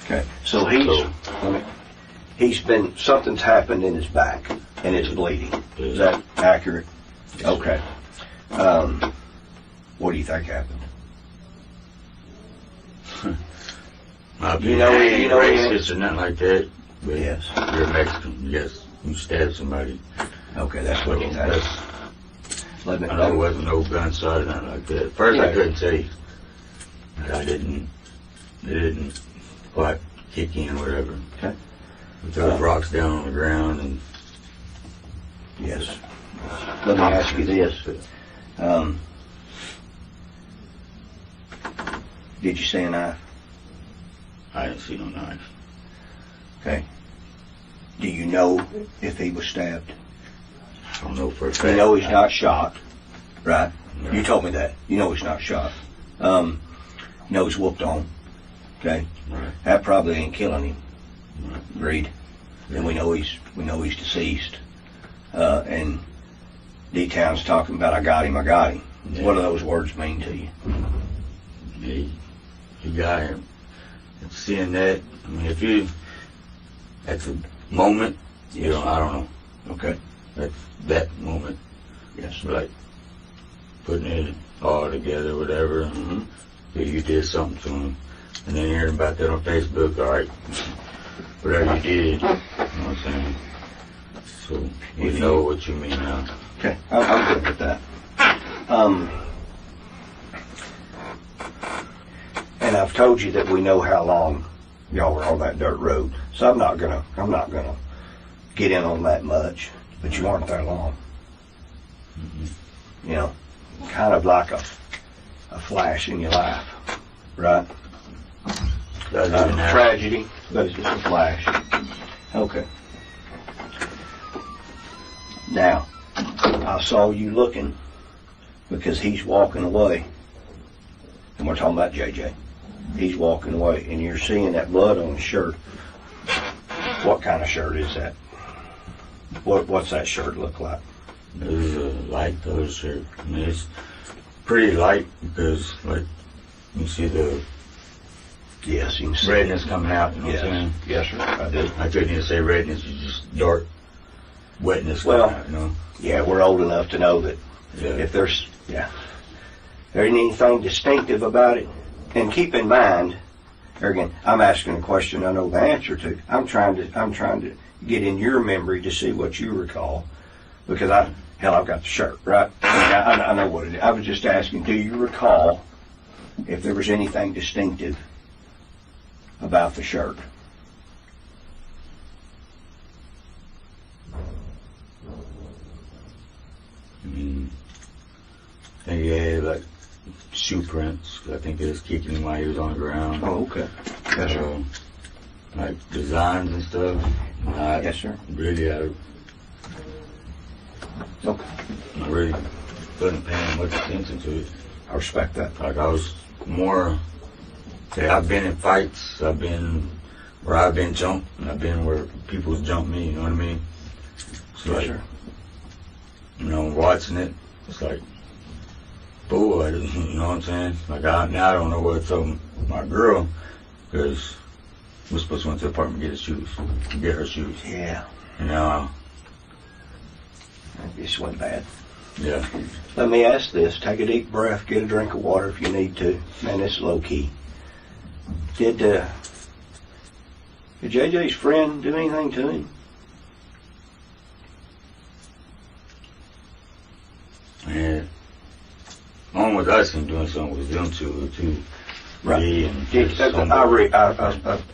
S4: Okay. So something's happened in his back and it's bleeding. Is that accurate? Okay. What do you think happened?
S3: You know, racist or nothing like that. But
S4: Yes.
S3: You're a Mexican. Yes, you stabbed somebody.
S4: Okay, that's what you think. Let me
S3: I know it wasn't no gunshot or nothing like that. At first, I couldn't say. But it didn't quite kick in or whatever.
S4: Okay.
S3: We threw rocks down on the ground and.
S4: Yes. Let me ask you this. Did you see a knife?
S3: I didn't see no knife.
S4: Okay. Do you know if he was stabbed?
S3: I don't know for a fact.
S4: You know he's not shot, right?
S3: Right.
S4: You told me that. You know he's not shot. You know he's whooped on. Okay.
S3: Right.
S4: That probably ain't killing him.
S3: Right.
S4: Agreed. And we know he's deceased. And D-Town's talking about I got him.
S3: Yeah.
S4: What do those words mean to you?
S3: He got him. And seeing that, I mean, at the moment, you know, I don't know.
S4: Okay.
S3: At that moment,
S4: Yes.
S3: like putting it all together, whatever.
S4: Mm-hmm.
S3: You did something to him, and then hearing about that on Facebook. All right, whatever you did, you know what I'm saying. So we know what you mean now.
S4: Okay. I'm good with that. And I've told you that we know how long y'all were on that dirt road, so I'm not gonna get in on that much. But you weren't that long. You know, kind of like a flash in your life, right? Tragedy, but it's just a flash. Okay. Now, I saw you looking because he's walking away, and we're talking about JJ. He's walking away, and you're seeing that blood on his shirt. What kind of shirt is that? What's that shirt look like?
S3: It was a light color shirt. I mean, it's pretty light because, like, you see the
S4: Yes, you can see
S3: redness coming out. You know
S4: Yes.
S3: what I'm saying?
S4: Yes, sir. I do.
S3: I couldn't even say redness. It's just dark wetness
S4: Well,
S3: coming out. You know?
S4: Yeah, we're old enough to know that
S3: Yeah.
S4: if there ain't anything distinctive about it. And keep in mind, there again, I'm asking a question I know the answer to. I'm trying to get in your memory to see what you recall, because I've got the shirt, right? I know what it is. I was just asking, do you recall if there was anything distinctive about the shirt?
S3: I mean, I think he had like shoe prints. I think it was kicking him while he was on the ground.
S4: Oh, okay. Yes, sir.
S3: like designs and stuff. Not
S4: Yes, sir.
S3: really,
S4: Okay.
S3: I really wasn't paying much attention to it.
S4: I respect that.
S3: Like I was more, say I've been in fights, I've been where I've been jumped, and I've been where people's jumped me, you know what I mean? So like,
S4: Sure.
S3: you know, watching it, it's like, boy, you know what I'm saying? Like now I don't know what to tell my girl, because we're supposed to go to the apartment and get her shoes.
S4: Yeah.
S3: You know,
S4: This went bad.
S3: yeah.
S4: Let me ask this. Take a deep breath. Get a drink of water if you need to. Man, it's low key. Did JJ's friend do anything to him?
S3: And on with us and doing something with them too.
S4: Right.
S3: Me and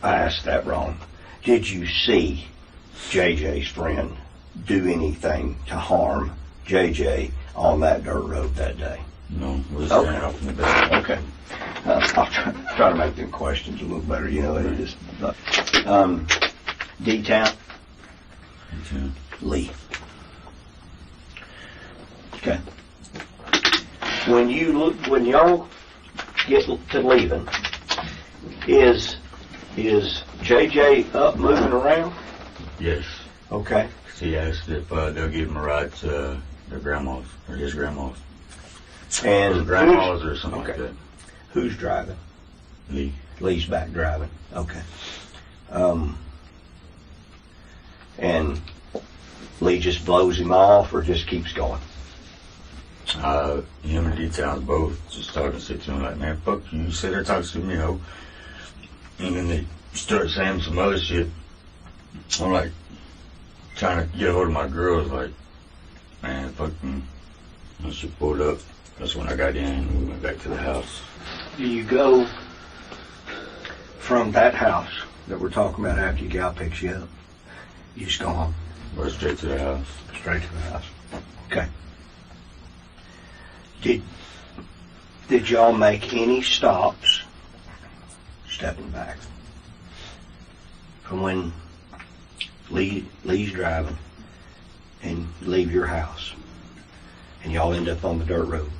S4: I asked that wrong. Did you see JJ's friend do anything to harm JJ on that dirt road that day?
S3: No, we're
S4: Okay.
S3: standing off in the back.
S4: Okay. I'll try to make them questions a little better. You know, it is. D-Town,
S3: Yeah.
S4: Lee. Okay. When y'all get to leaving, is JJ up moving around?
S3: Yes.
S4: Okay.
S3: He asked if they'll give him a ride to their grandma's or his grandma's.
S4: And
S3: His grandma's or something like
S4: okay.
S3: that.
S4: Who's driving?
S3: Lee.
S4: Lee's back driving. Okay. And Lee just blows him off or just keeps going?
S3: Him and D-Town both just talking shit to him like, man, fuck you. You sit there talking to me, ho. And then they start saying some other shit. I'm like, trying to get a hold of my girls, like, man, fucking, when she pulled up, that's when I got in and we went back to the house.
S4: Do you go from that house that we're talking about after your gal picks you up? You just go home?
S3: We're straight to the house.
S4: Straight to the house. Okay. Did y'all make any stops, stepping back, from when Lee's driving and leave your house and y'all end up on the dirt road?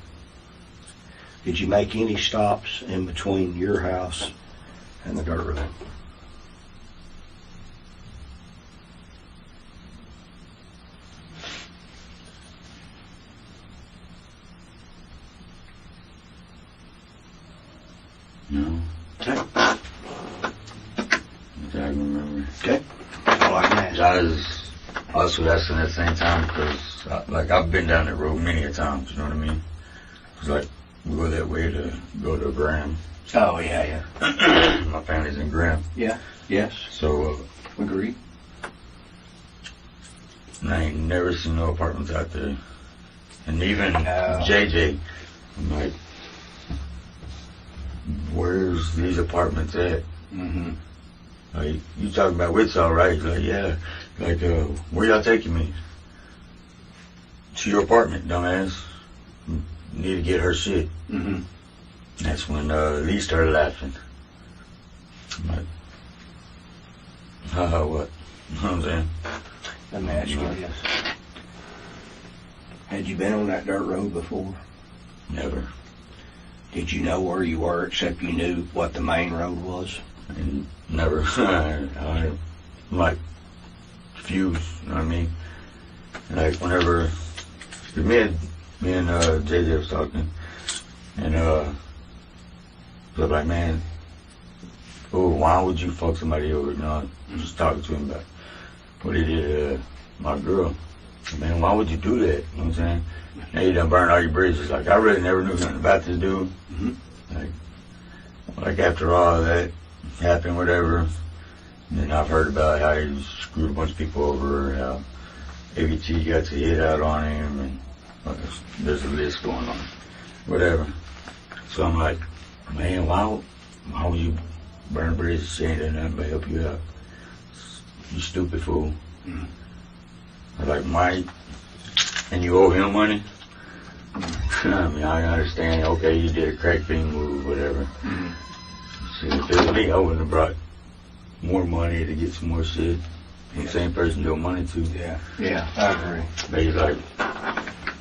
S4: Did you make any stops in between your house and the dirt road?
S3: No.
S4: Okay.
S3: I can remember.
S4: Okay. All I can ask.
S3: I was also asking at the same time because, like, I've been down that road many a times, you know what I mean? It's like, we go that way to go to Graham.
S4: Oh, yeah, yeah.
S3: My family's in Graham.
S4: Yeah, yes.
S3: So,
S4: Agreed.
S3: and I ain't never seen no apartments out there. And even
S4: No.
S3: JJ, I'm like, where's these apartments at?
S4: Mm-hmm.
S3: Like, you talking about Wichita, right? He's like, yeah. Like, where y'all taking me? To your apartment, dumbass. Need to get her shit.
S4: Mm-hmm.
S3: That's when Lee started laughing. I'm like, what? You know what I'm saying?
S4: Let me ask you this. Had you been on that dirt road before?
S3: Never.
S4: Did you know where you were except you knew what the main road was?
S3: And never. I'm like, confused, you know what I mean? Like, whenever me and JJ was talking, and I was like, man, why would you fuck somebody over? You know, I'm just talking to him about what he did to my girl. Man, why would you do that? You know what I'm saying? Now you done burned all your bridges. Like, I really never knew nothing about this dude.
S4: Mm-hmm.
S3: Like after all that happened, whatever, and then I've heard about how he screwed a bunch of people over, how ABT got to hit out on him, and there's a list going on, whatever. So I'm like, man, why would you burn a bridge saying that nothing but help you out? You stupid fool.
S4: Mm-hmm.
S3: I'm like, Mike, and you owe him money? I mean, I understand, okay, you did a crack fiend move, whatever.
S4: Mm-hmm.
S3: See, if it was me, I wouldn't have brought, more money to get some more shit. The same person you owe money to.
S4: Yeah, I agree.
S3: But he's like,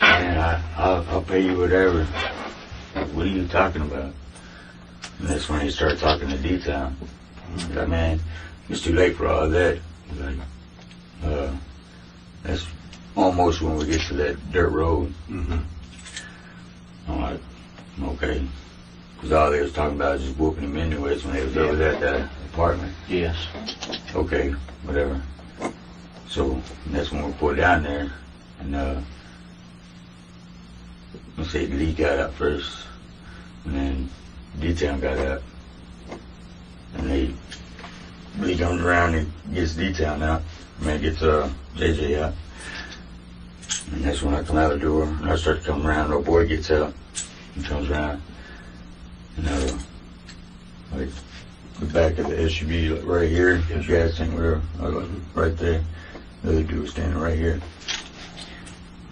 S3: man, I'll pay you whatever. Like, what are you talking about? And that's when he started talking to D-Town. He's like, man, it's too late for all that. He's like, that's almost when we get to that dirt road.
S4: Mm-hmm.
S3: I'm like, okay. Because all they was talking about was just whooping him anyways when they was over there at that apartment.
S4: Yes.
S3: Okay, whatever. So that's when we pulled down there, and let's say Lee got out first, and then D-Town got out, and Lee comes around and gets D-Town out, gets JJ out, and that's when I come out the door, and I start to come around, little boy gets out, and comes around, and like the back of the SUV, like right here, the gas tank, whatever, like right there. The other dude was standing right here.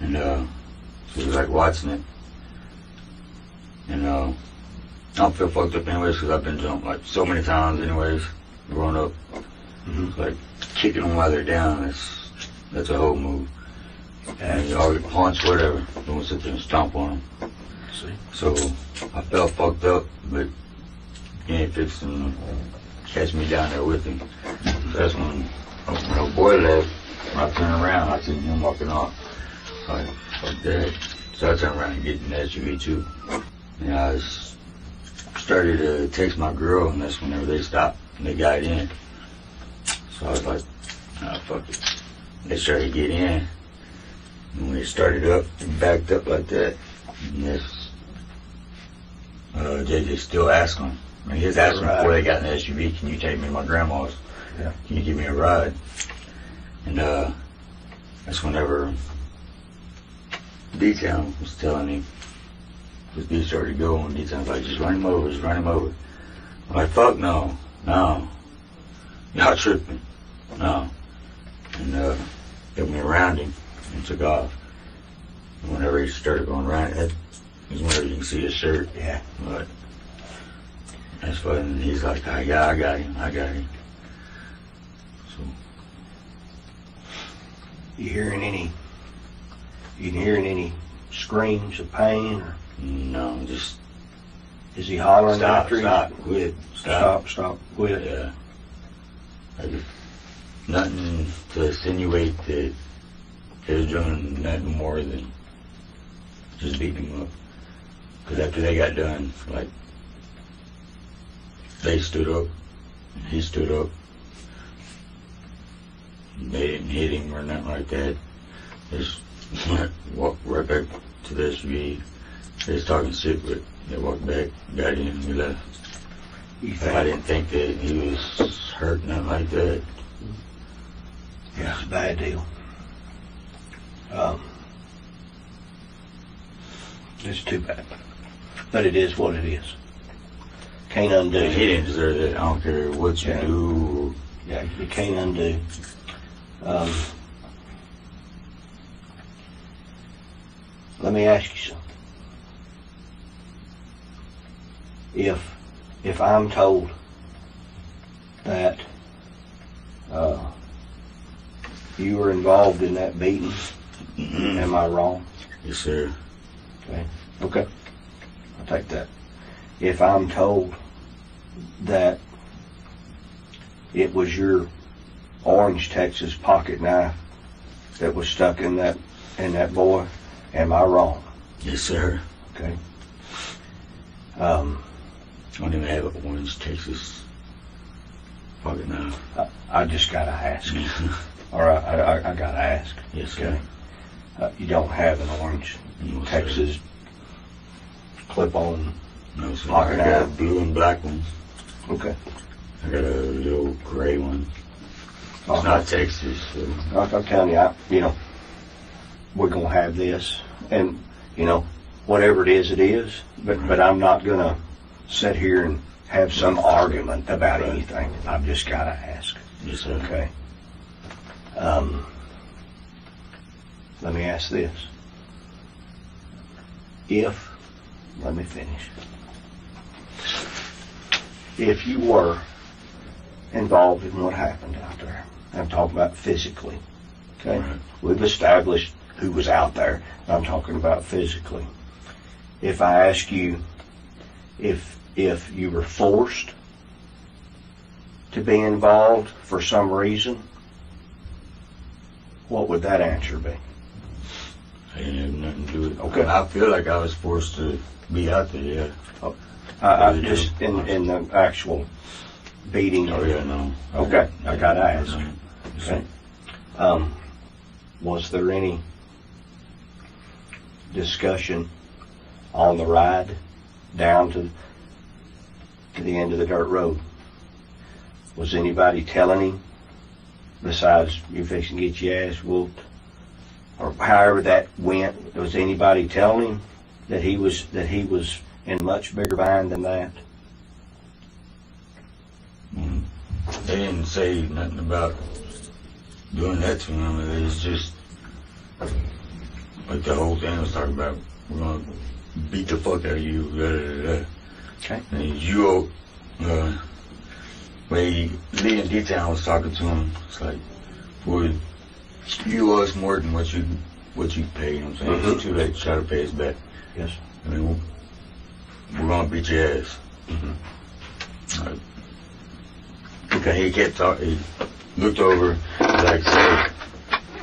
S3: And so he was like watching it. And I don't feel fucked up anyways because I've been jumped like so many times anyways, growing up. Mm-hmm. Like kicking them while they're down, that's a whole move. And you already punch, whatever. Don't sit there and stomp on them.
S4: See?
S3: So I felt fucked up, but he ain't fixing to catch me down there with him. So that's when the boy left. When I turned around, I seen him walking off. Like, fuck that. So I turned around and get in the SUV too. And I started to text my girl, and that's whenever they stopped and they got in. So I was like, nah, fuck it. They started to get in. And when they started up and backed up like that, and this, JJ still asking. I mean, he was asking before they got in the SUV, can you take me to my grandma's?
S4: Yeah.
S3: Can you give me a ride? And that's whenever D-Town was telling him, because B started to go, and D-Town's like, just run him over, just run him over. I'm like, fuck no, y'all tripping, no. And they went around him and took off. And whenever he started going around, that was whenever you can see his shirt.
S4: Yeah.
S3: But that's fun. And he's like, I got him. So.
S4: You hearing any screams of pain, or
S3: No, just
S4: is he hollering after you?
S3: Quit.
S4: Stop, quit.
S3: Yeah. Nothing to insinuate that they was doing nothing more than just beating him up. Because after they got done, like, they stood up, and he stood up. They didn't hit him or nothing like that. They just walked right back to the SUV. They was talking shit, but they walked back, got in, and we left. I didn't think that he was hurt, nothing like that.
S4: Yeah, it's a bad deal. It's too bad. But it is what it is. Can't undo.
S3: He didn't deserve that. I don't care what you do.
S4: Yeah, you can't undo. Let me ask you something. If I'm told that you were involved in that beating, am I wrong?
S3: Yes, sir.
S4: Okay. I'll take that. If I'm told that it was your Orange, Texas pocket knife that was stuck in that boy, am I wrong?
S3: Yes, sir.
S4: Okay.
S3: I don't even have an Orange, Texas pocket knife.
S4: I just gotta ask. All right, I gotta ask.
S3: Yes, sir.
S4: Okay. You don't have an Orange,
S3: No,
S4: Texas clip-on
S3: No, sir.
S4: pocket
S3: I got a
S4: knife?
S3: blue and black one.
S4: Okay.
S3: I got a little gray one. It's not Texas, so.
S4: I'm telling you, we're gonna have this, and whatever it is. But I'm not gonna sit here and have some argument about anything. I've just gotta ask.
S3: Yes, sir.
S4: Okay. Let me ask this. Let me finish. If you were involved in what happened out there. I'm talking about physically. Okay?
S3: Right.
S4: We've established who was out there. I'm talking about physically. If I ask you if you were forced to be involved for some reason, what would that answer be?
S3: I didn't have nothing to do with it.
S4: Okay.
S3: I feel like I was forced to be out there, yeah.
S4: I just in the actual beating.
S3: Oh, yeah, no.
S4: Okay, I gotta ask.
S3: Okay.
S4: Okay. Was there any discussion on the ride down to the end of the dirt road? Was anybody telling him, besides you fixing to get your ass whooped, or however that went? Was anybody telling him that he was in much bigger bind than that?
S3: They didn't say nothing about doing that to him. It was just like the whole thing was talking about, we're gonna beat the fuck out of you. Da, da, da.
S4: Okay.
S3: And you, when Lee in D-Town was talking to him, it's like, boy, you owe us more than what you paid. You know what I'm saying?
S4: Mm-hmm.
S3: It's too late to try to pay us back.
S4: Yes.
S3: I mean, we're gonna beat your ass.
S4: Mm-hmm.
S3: Okay, he kept talking. He looked over, like,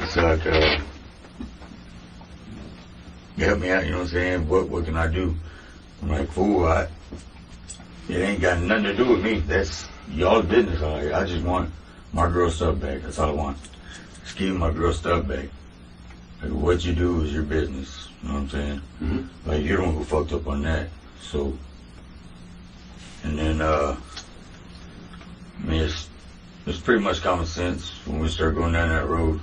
S3: it's like, help me out, you know what I'm saying? What can I do? I'm like, fool, it ain't got nothing to do with me. That's y'all's business. I just want my girl stuff back. That's all I want. Just give me my girl stuff back. Like, what you do is your business. You know what I'm saying?
S4: Mm-hmm.
S3: Like, you're the one who fucked up on that. So, and then, I mean, it's pretty much common sense when we start going down that road,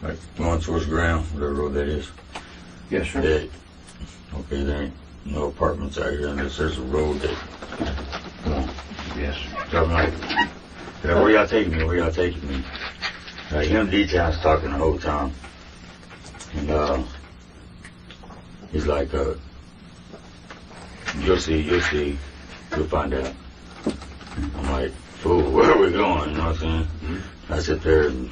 S3: like going towards ground, whatever road that is.
S4: Yes, sir.
S3: That, okay, there ain't no apartments out here unless there's a road that, come on.
S4: Yes.
S3: So I'm like, where y'all taking me? Where y'all taking me? Like, him D-Town's talking the whole time. And, he's like, you'll see, you'll find out. I'm like, fool, where are we going? You know what I'm saying? I sit there and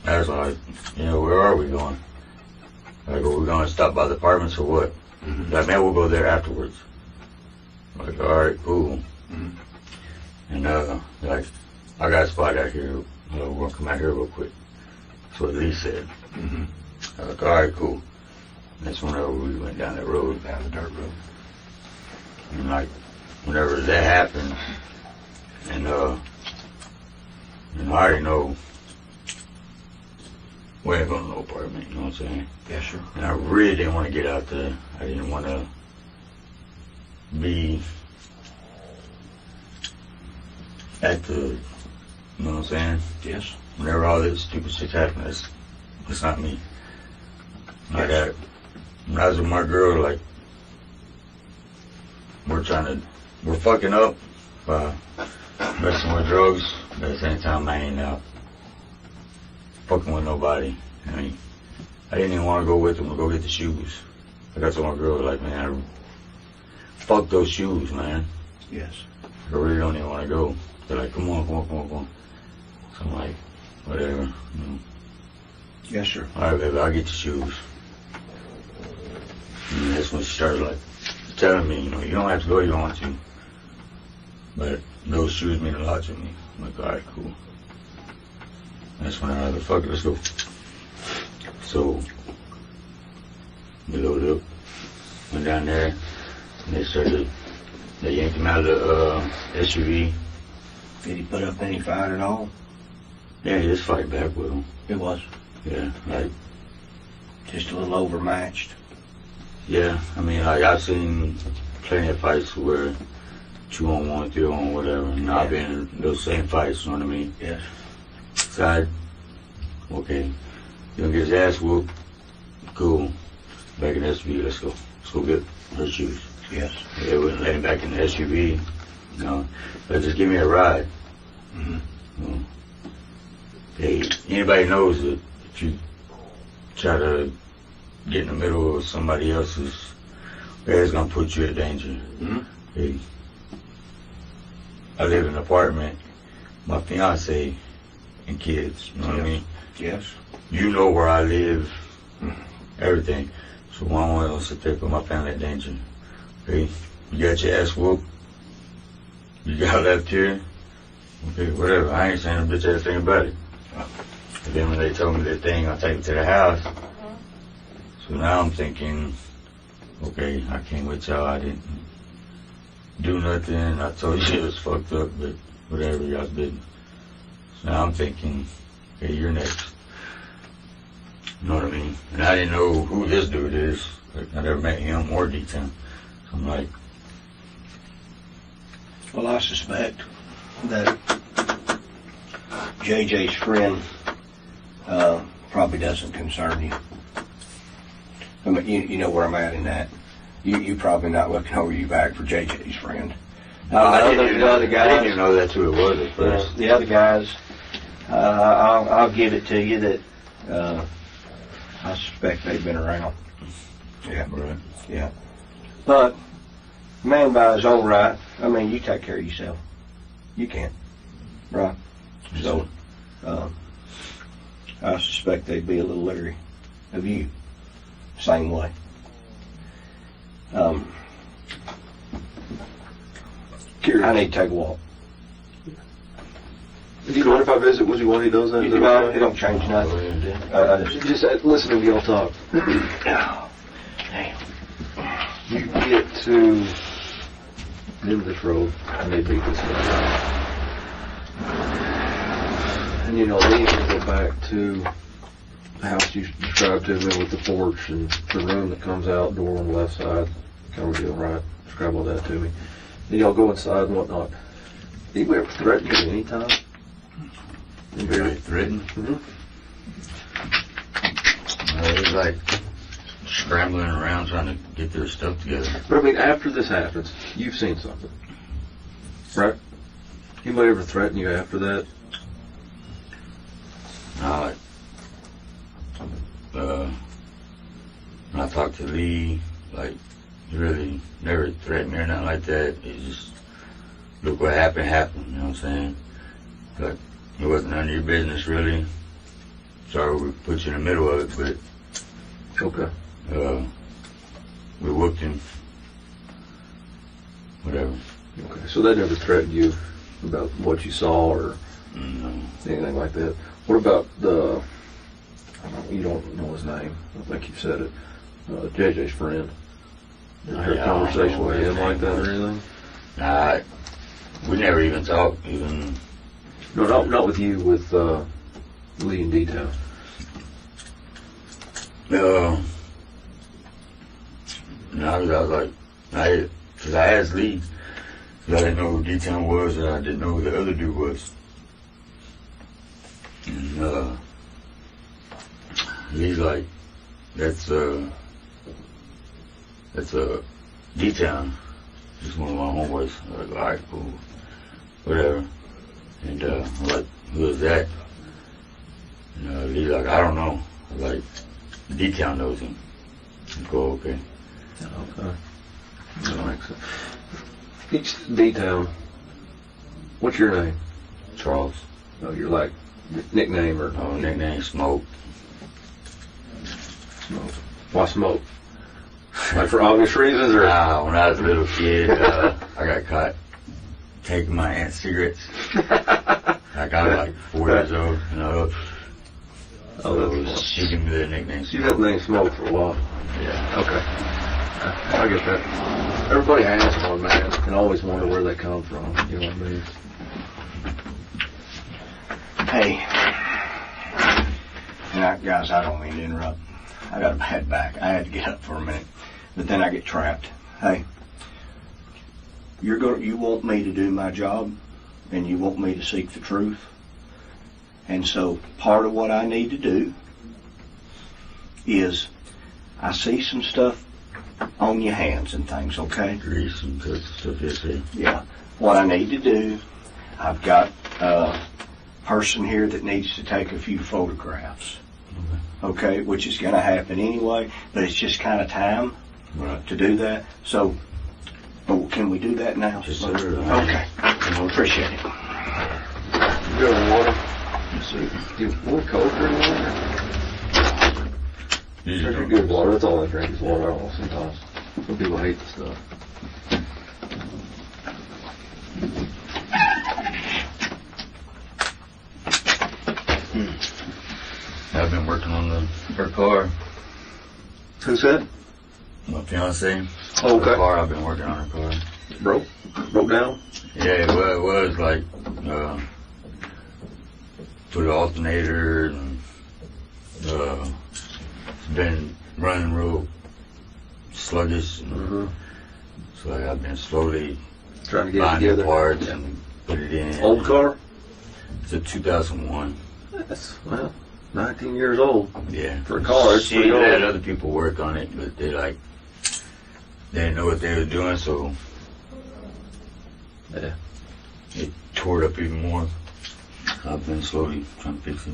S3: I was like, where are we going? Like, are we going to stop by the apartments or what? Like, man, we'll go there afterwards. Like, all right, cool. And, like, I got a spot out here. We're going to come out here real quick. That's what Lee said. I was like, all right, cool. That's whenever we went down that road.
S4: Down the dirt road.
S3: And, like, whenever that happened, and, I already know we ain't going to no apartment, you know what I'm saying?
S4: Yes, sir.
S3: And I really didn't want to get out there. I didn't want to be at the, you know what I'm saying?
S4: Yes.
S3: Whenever all this stupid shit happens, it's not me. Like,
S4: Yes.
S3: when I was with my girl, like, we're fucking up by messing with drugs, but at the same time, I ain't out fucking with nobody. I mean, I didn't even want to go with them to go get the shoes. Like, I told my girl, like, man, fuck those shoes, man.
S4: Yes.
S3: I really don't even want to go. They're like, come on. So I'm like, whatever. You know.
S4: Yes, sir.
S3: All right, baby, I'll get the shoes. And that's when she started, like, telling me, you don't have to go, you don't want to. But those shoes mean a lot to me. I'm like, all right, cool. That's when I was like, fuck it, let's go. So, we loaded up, went down there, and they yanked him out of the SUV.
S4: Did he put up any fight at all?
S3: Yeah, he just fight back with him.
S4: It was.
S3: Yeah, like,
S4: Just a little overmatched.
S3: yeah, I mean, like, I've seen plenty of fights where 2-on-1, 3-on-1, whatever, and I've been in those same fights, you know what I mean?
S4: Yes.
S3: So okay, you gonna get his ass whooped, cool, back in the SUV, let's go get her shoes.
S4: Yes.
S3: They wouldn't let him back in the SUV, but just give me a ride. Hey, anybody knows that if you try to get in the middle of somebody else's, it's gonna put you in danger. Hey, I live in an apartment my fiance and kids. You know what I mean?
S4: Yes.
S3: You know where I live, everything. So why am I gonna sit there and put my family in danger? Okay, you got your ass whooped. You got left here. Okay, whatever. I ain't saying a bitch ass thing about it. But then when they told me that thing, I'll take it to the house. So now I'm thinking, okay, I came with y'all. I didn't do nothing. I told you it was fucked up, but whatever, y'all's business. So now I'm thinking, okay, you're next. You know what I mean? And I didn't know who this dude is. Like, I never met him or D-Town. So I'm like,
S4: Well, I suspect that JJ's friend probably doesn't concern you. I mean, you know where I'm at in that. You probably not looking over your back for JJ's friend.
S3: I didn't
S4: The other guys,
S3: even know that's who it was at first.
S4: the other guys, I'll give it to you that I suspect they've been around. Yeah.
S3: Right.
S4: Yeah. But, man by his own right, I mean, you take care of yourself. You can. Right? So, I suspect they'd be a little leery of you. Same way. I need to take a walk.
S5: Do you mind if I visit with you while he does that?
S4: It don't change nothing. I just,
S5: Just listen to y'all talk.
S4: damn.
S5: You get to the end of this road, and they beat this guy. And then you go back to the house you described to me with the porch and the room that comes out, door on the left side, kind of deal, right? Describe all that to me. Then y'all go inside and whatnot. Anybody ever threaten you at any time?
S3: Very threatened.
S5: Mm-hmm.
S3: It was like scrambling around trying to get their stuff together.
S5: But I mean, after this happens, you've seen something, right? Anybody ever threaten you after that?
S3: When I talked to Lee, like, he really never threatened me or nothing like that. He just, look what happened, you know what I'm saying? Like, it wasn't none of your business, really. Sorry we put you in the middle of it, but
S5: Okay.
S3: we whooped him. Whatever.
S5: Okay. So they never threatened you about what you saw or
S3: No.
S5: anything like that. What about the? You don't know his name. I think you said it. JJ's friend. Did you have a
S3: Yeah, I don't
S5: conversation
S3: know
S5: with
S3: what his
S5: him like
S3: name
S5: that
S3: was.
S5: or anything?
S3: Nah, we never even talked, even.
S5: No, not with you. With Lee and D-Town.
S3: No, I was like, because I asked Lee, because I didn't know who D-Town was, and I didn't know who the other dude was. And he's like, that's D-Town, just one of my homeboys. I was like, all right, cool, whatever. And I'm like, who is that? And Lee's like, I don't know. I'm like, D-Town knows him. I go, okay.
S5: Okay. That makes sense. Each D-Town. What's your name?
S3: Charles.
S5: Oh, your like nickname or
S3: Nickname Smoke.
S5: Smoke? Why Smoke? Like for obvious reasons, or?
S3: When I was a little kid, I got caught taking my aunt's cigarettes. Like I was like 4 years old, you know. So she gave me the nickname
S5: You had the
S3: Smoke.
S5: name Smoke for a while.
S3: Yeah.
S5: Okay. I get that. Everybody has one, man, and always wonder where they come from. You know what I mean?
S4: Hey. Guys, I don't mean to interrupt. I got a bad back. I had to get up for a minute. But then I get trapped. Hey. You want me to do my job, and you want me to seek the truth. And so part of what I need to do is I see some stuff on your hands and things, okay?
S3: Grease and stuff, yes, sir.
S4: Yeah. What I need to do, I've got a person here that needs to take a few photographs. Okay, which is going to happen anyway, but it's just kind of time
S3: Right.
S4: to do that. So, can we do that now?
S3: Yes, sir.
S4: Okay. Appreciate it.
S5: Good on water.
S3: Yes, sir.
S5: Do you want cold during the winter?
S3: Usually
S5: Drink good water. That's all I drink is water sometimes. Some people hate the stuff.
S3: I've been working on her car.
S4: Who's that?
S3: My fiance.
S4: Oh, okay.
S3: Her car, I've been working on her car.
S4: Broke down?
S3: Yeah, it was like, put an alternator and, it's been running real sluggish. And so I've been slowly
S5: Trying to get it
S3: finding
S5: together.
S3: parts and put it in.
S4: Old car?
S3: It's a 2001.
S5: That's, well, 19 years old.
S3: Yeah.
S5: For a car, it's
S3: She
S5: pretty old.
S3: had other people work on it, but they didn't know what they were doing, so
S5: Yeah.
S3: it tore it up even more. I've been slowly trying to fix it.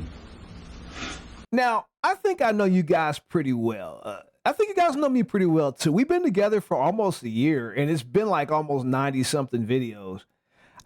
S1: Now, I think I know you guys pretty well. I think you guys know me pretty well too. We've been together for almost a year, and it's been like almost 90-something videos.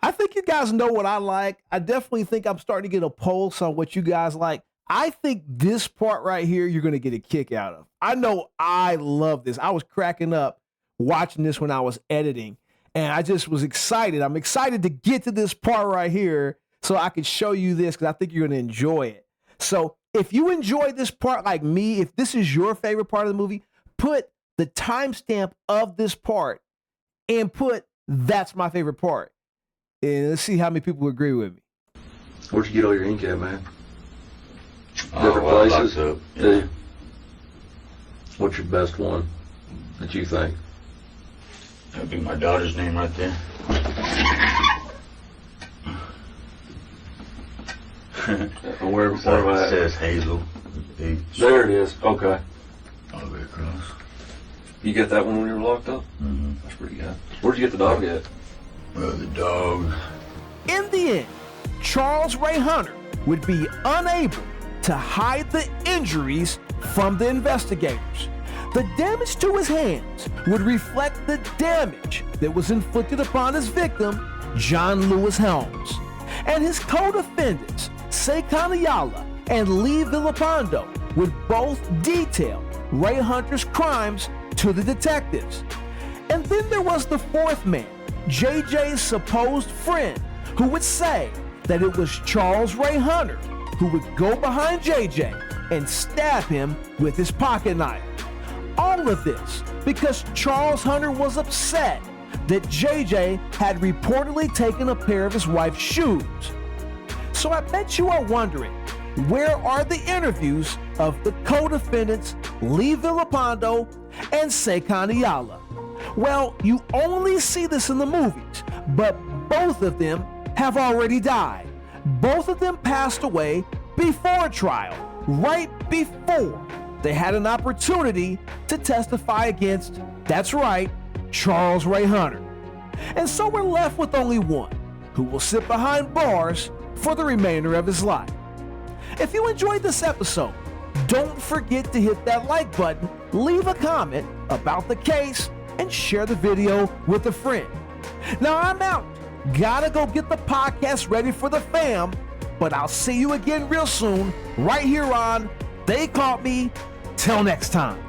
S1: I think you guys know what I like. I definitely think I'm starting to get a pulse on what you guys like. I think this part right here, you're going to get a kick out of. I know I love this. I was cracking up watching this when I was editing, and I just was excited. I'm excited to get to this part right here so I could show you this because I think you're going to enjoy it. So if you enjoy this part like me, if this is your favorite part of the movie, put the timestamp of this part and put that's my favorite part. And let's see how many people agree with me.
S5: Where'd you get all your ink at, man?
S3: Oh,
S5: Different
S3: well,
S5: places?
S3: locked up.
S5: Do you? What's your best one that you think?
S3: That'd be my daughter's name right there.
S5: Where
S3: It
S5: am I at?
S3: says Hazel. H.
S5: There it is. Okay.
S3: All the way across.
S5: You get that one when you were locked up?
S3: Mm-hmm.
S5: That's pretty good. Where'd you get the dog at?
S3: Well, the dog.
S1: In the end, Charles Ray Hunter would be unable to hide the injuries from the investigators. The damage to his hands would reflect the damage that was inflicted upon his victim, John Lewis Helms. And his co-defendants, Sekan Ayala and Lee Villapando, would both detail Ray Hunter's crimes to the detectives. And then there was the fourth man, JJ's supposed friend, who would say that it was Charles Ray Hunter who would go behind JJ and stab him with his pocket knife. All of this because Charles Hunter was upset that JJ had reportedly taken a pair of his wife's shoes. So I bet you are wondering, where are the interviews of the co-defendants Lee Villapando and Sekan Ayala? Well, you only see this in the movies, but both of them have already died. Both of them passed away before trial, right before they had an opportunity to testify against, that's right, Charles Ray Hunter. And so we're left with only one, who will sit behind bars for the remainder of his life. If you enjoyed this episode, don't forget to hit that like button, leave a comment about the case, and share the video with a friend. Now I'm out. Gotta go get the podcast ready for the fam, but I'll see you again real soon, right here on They Caught Me. Till next time.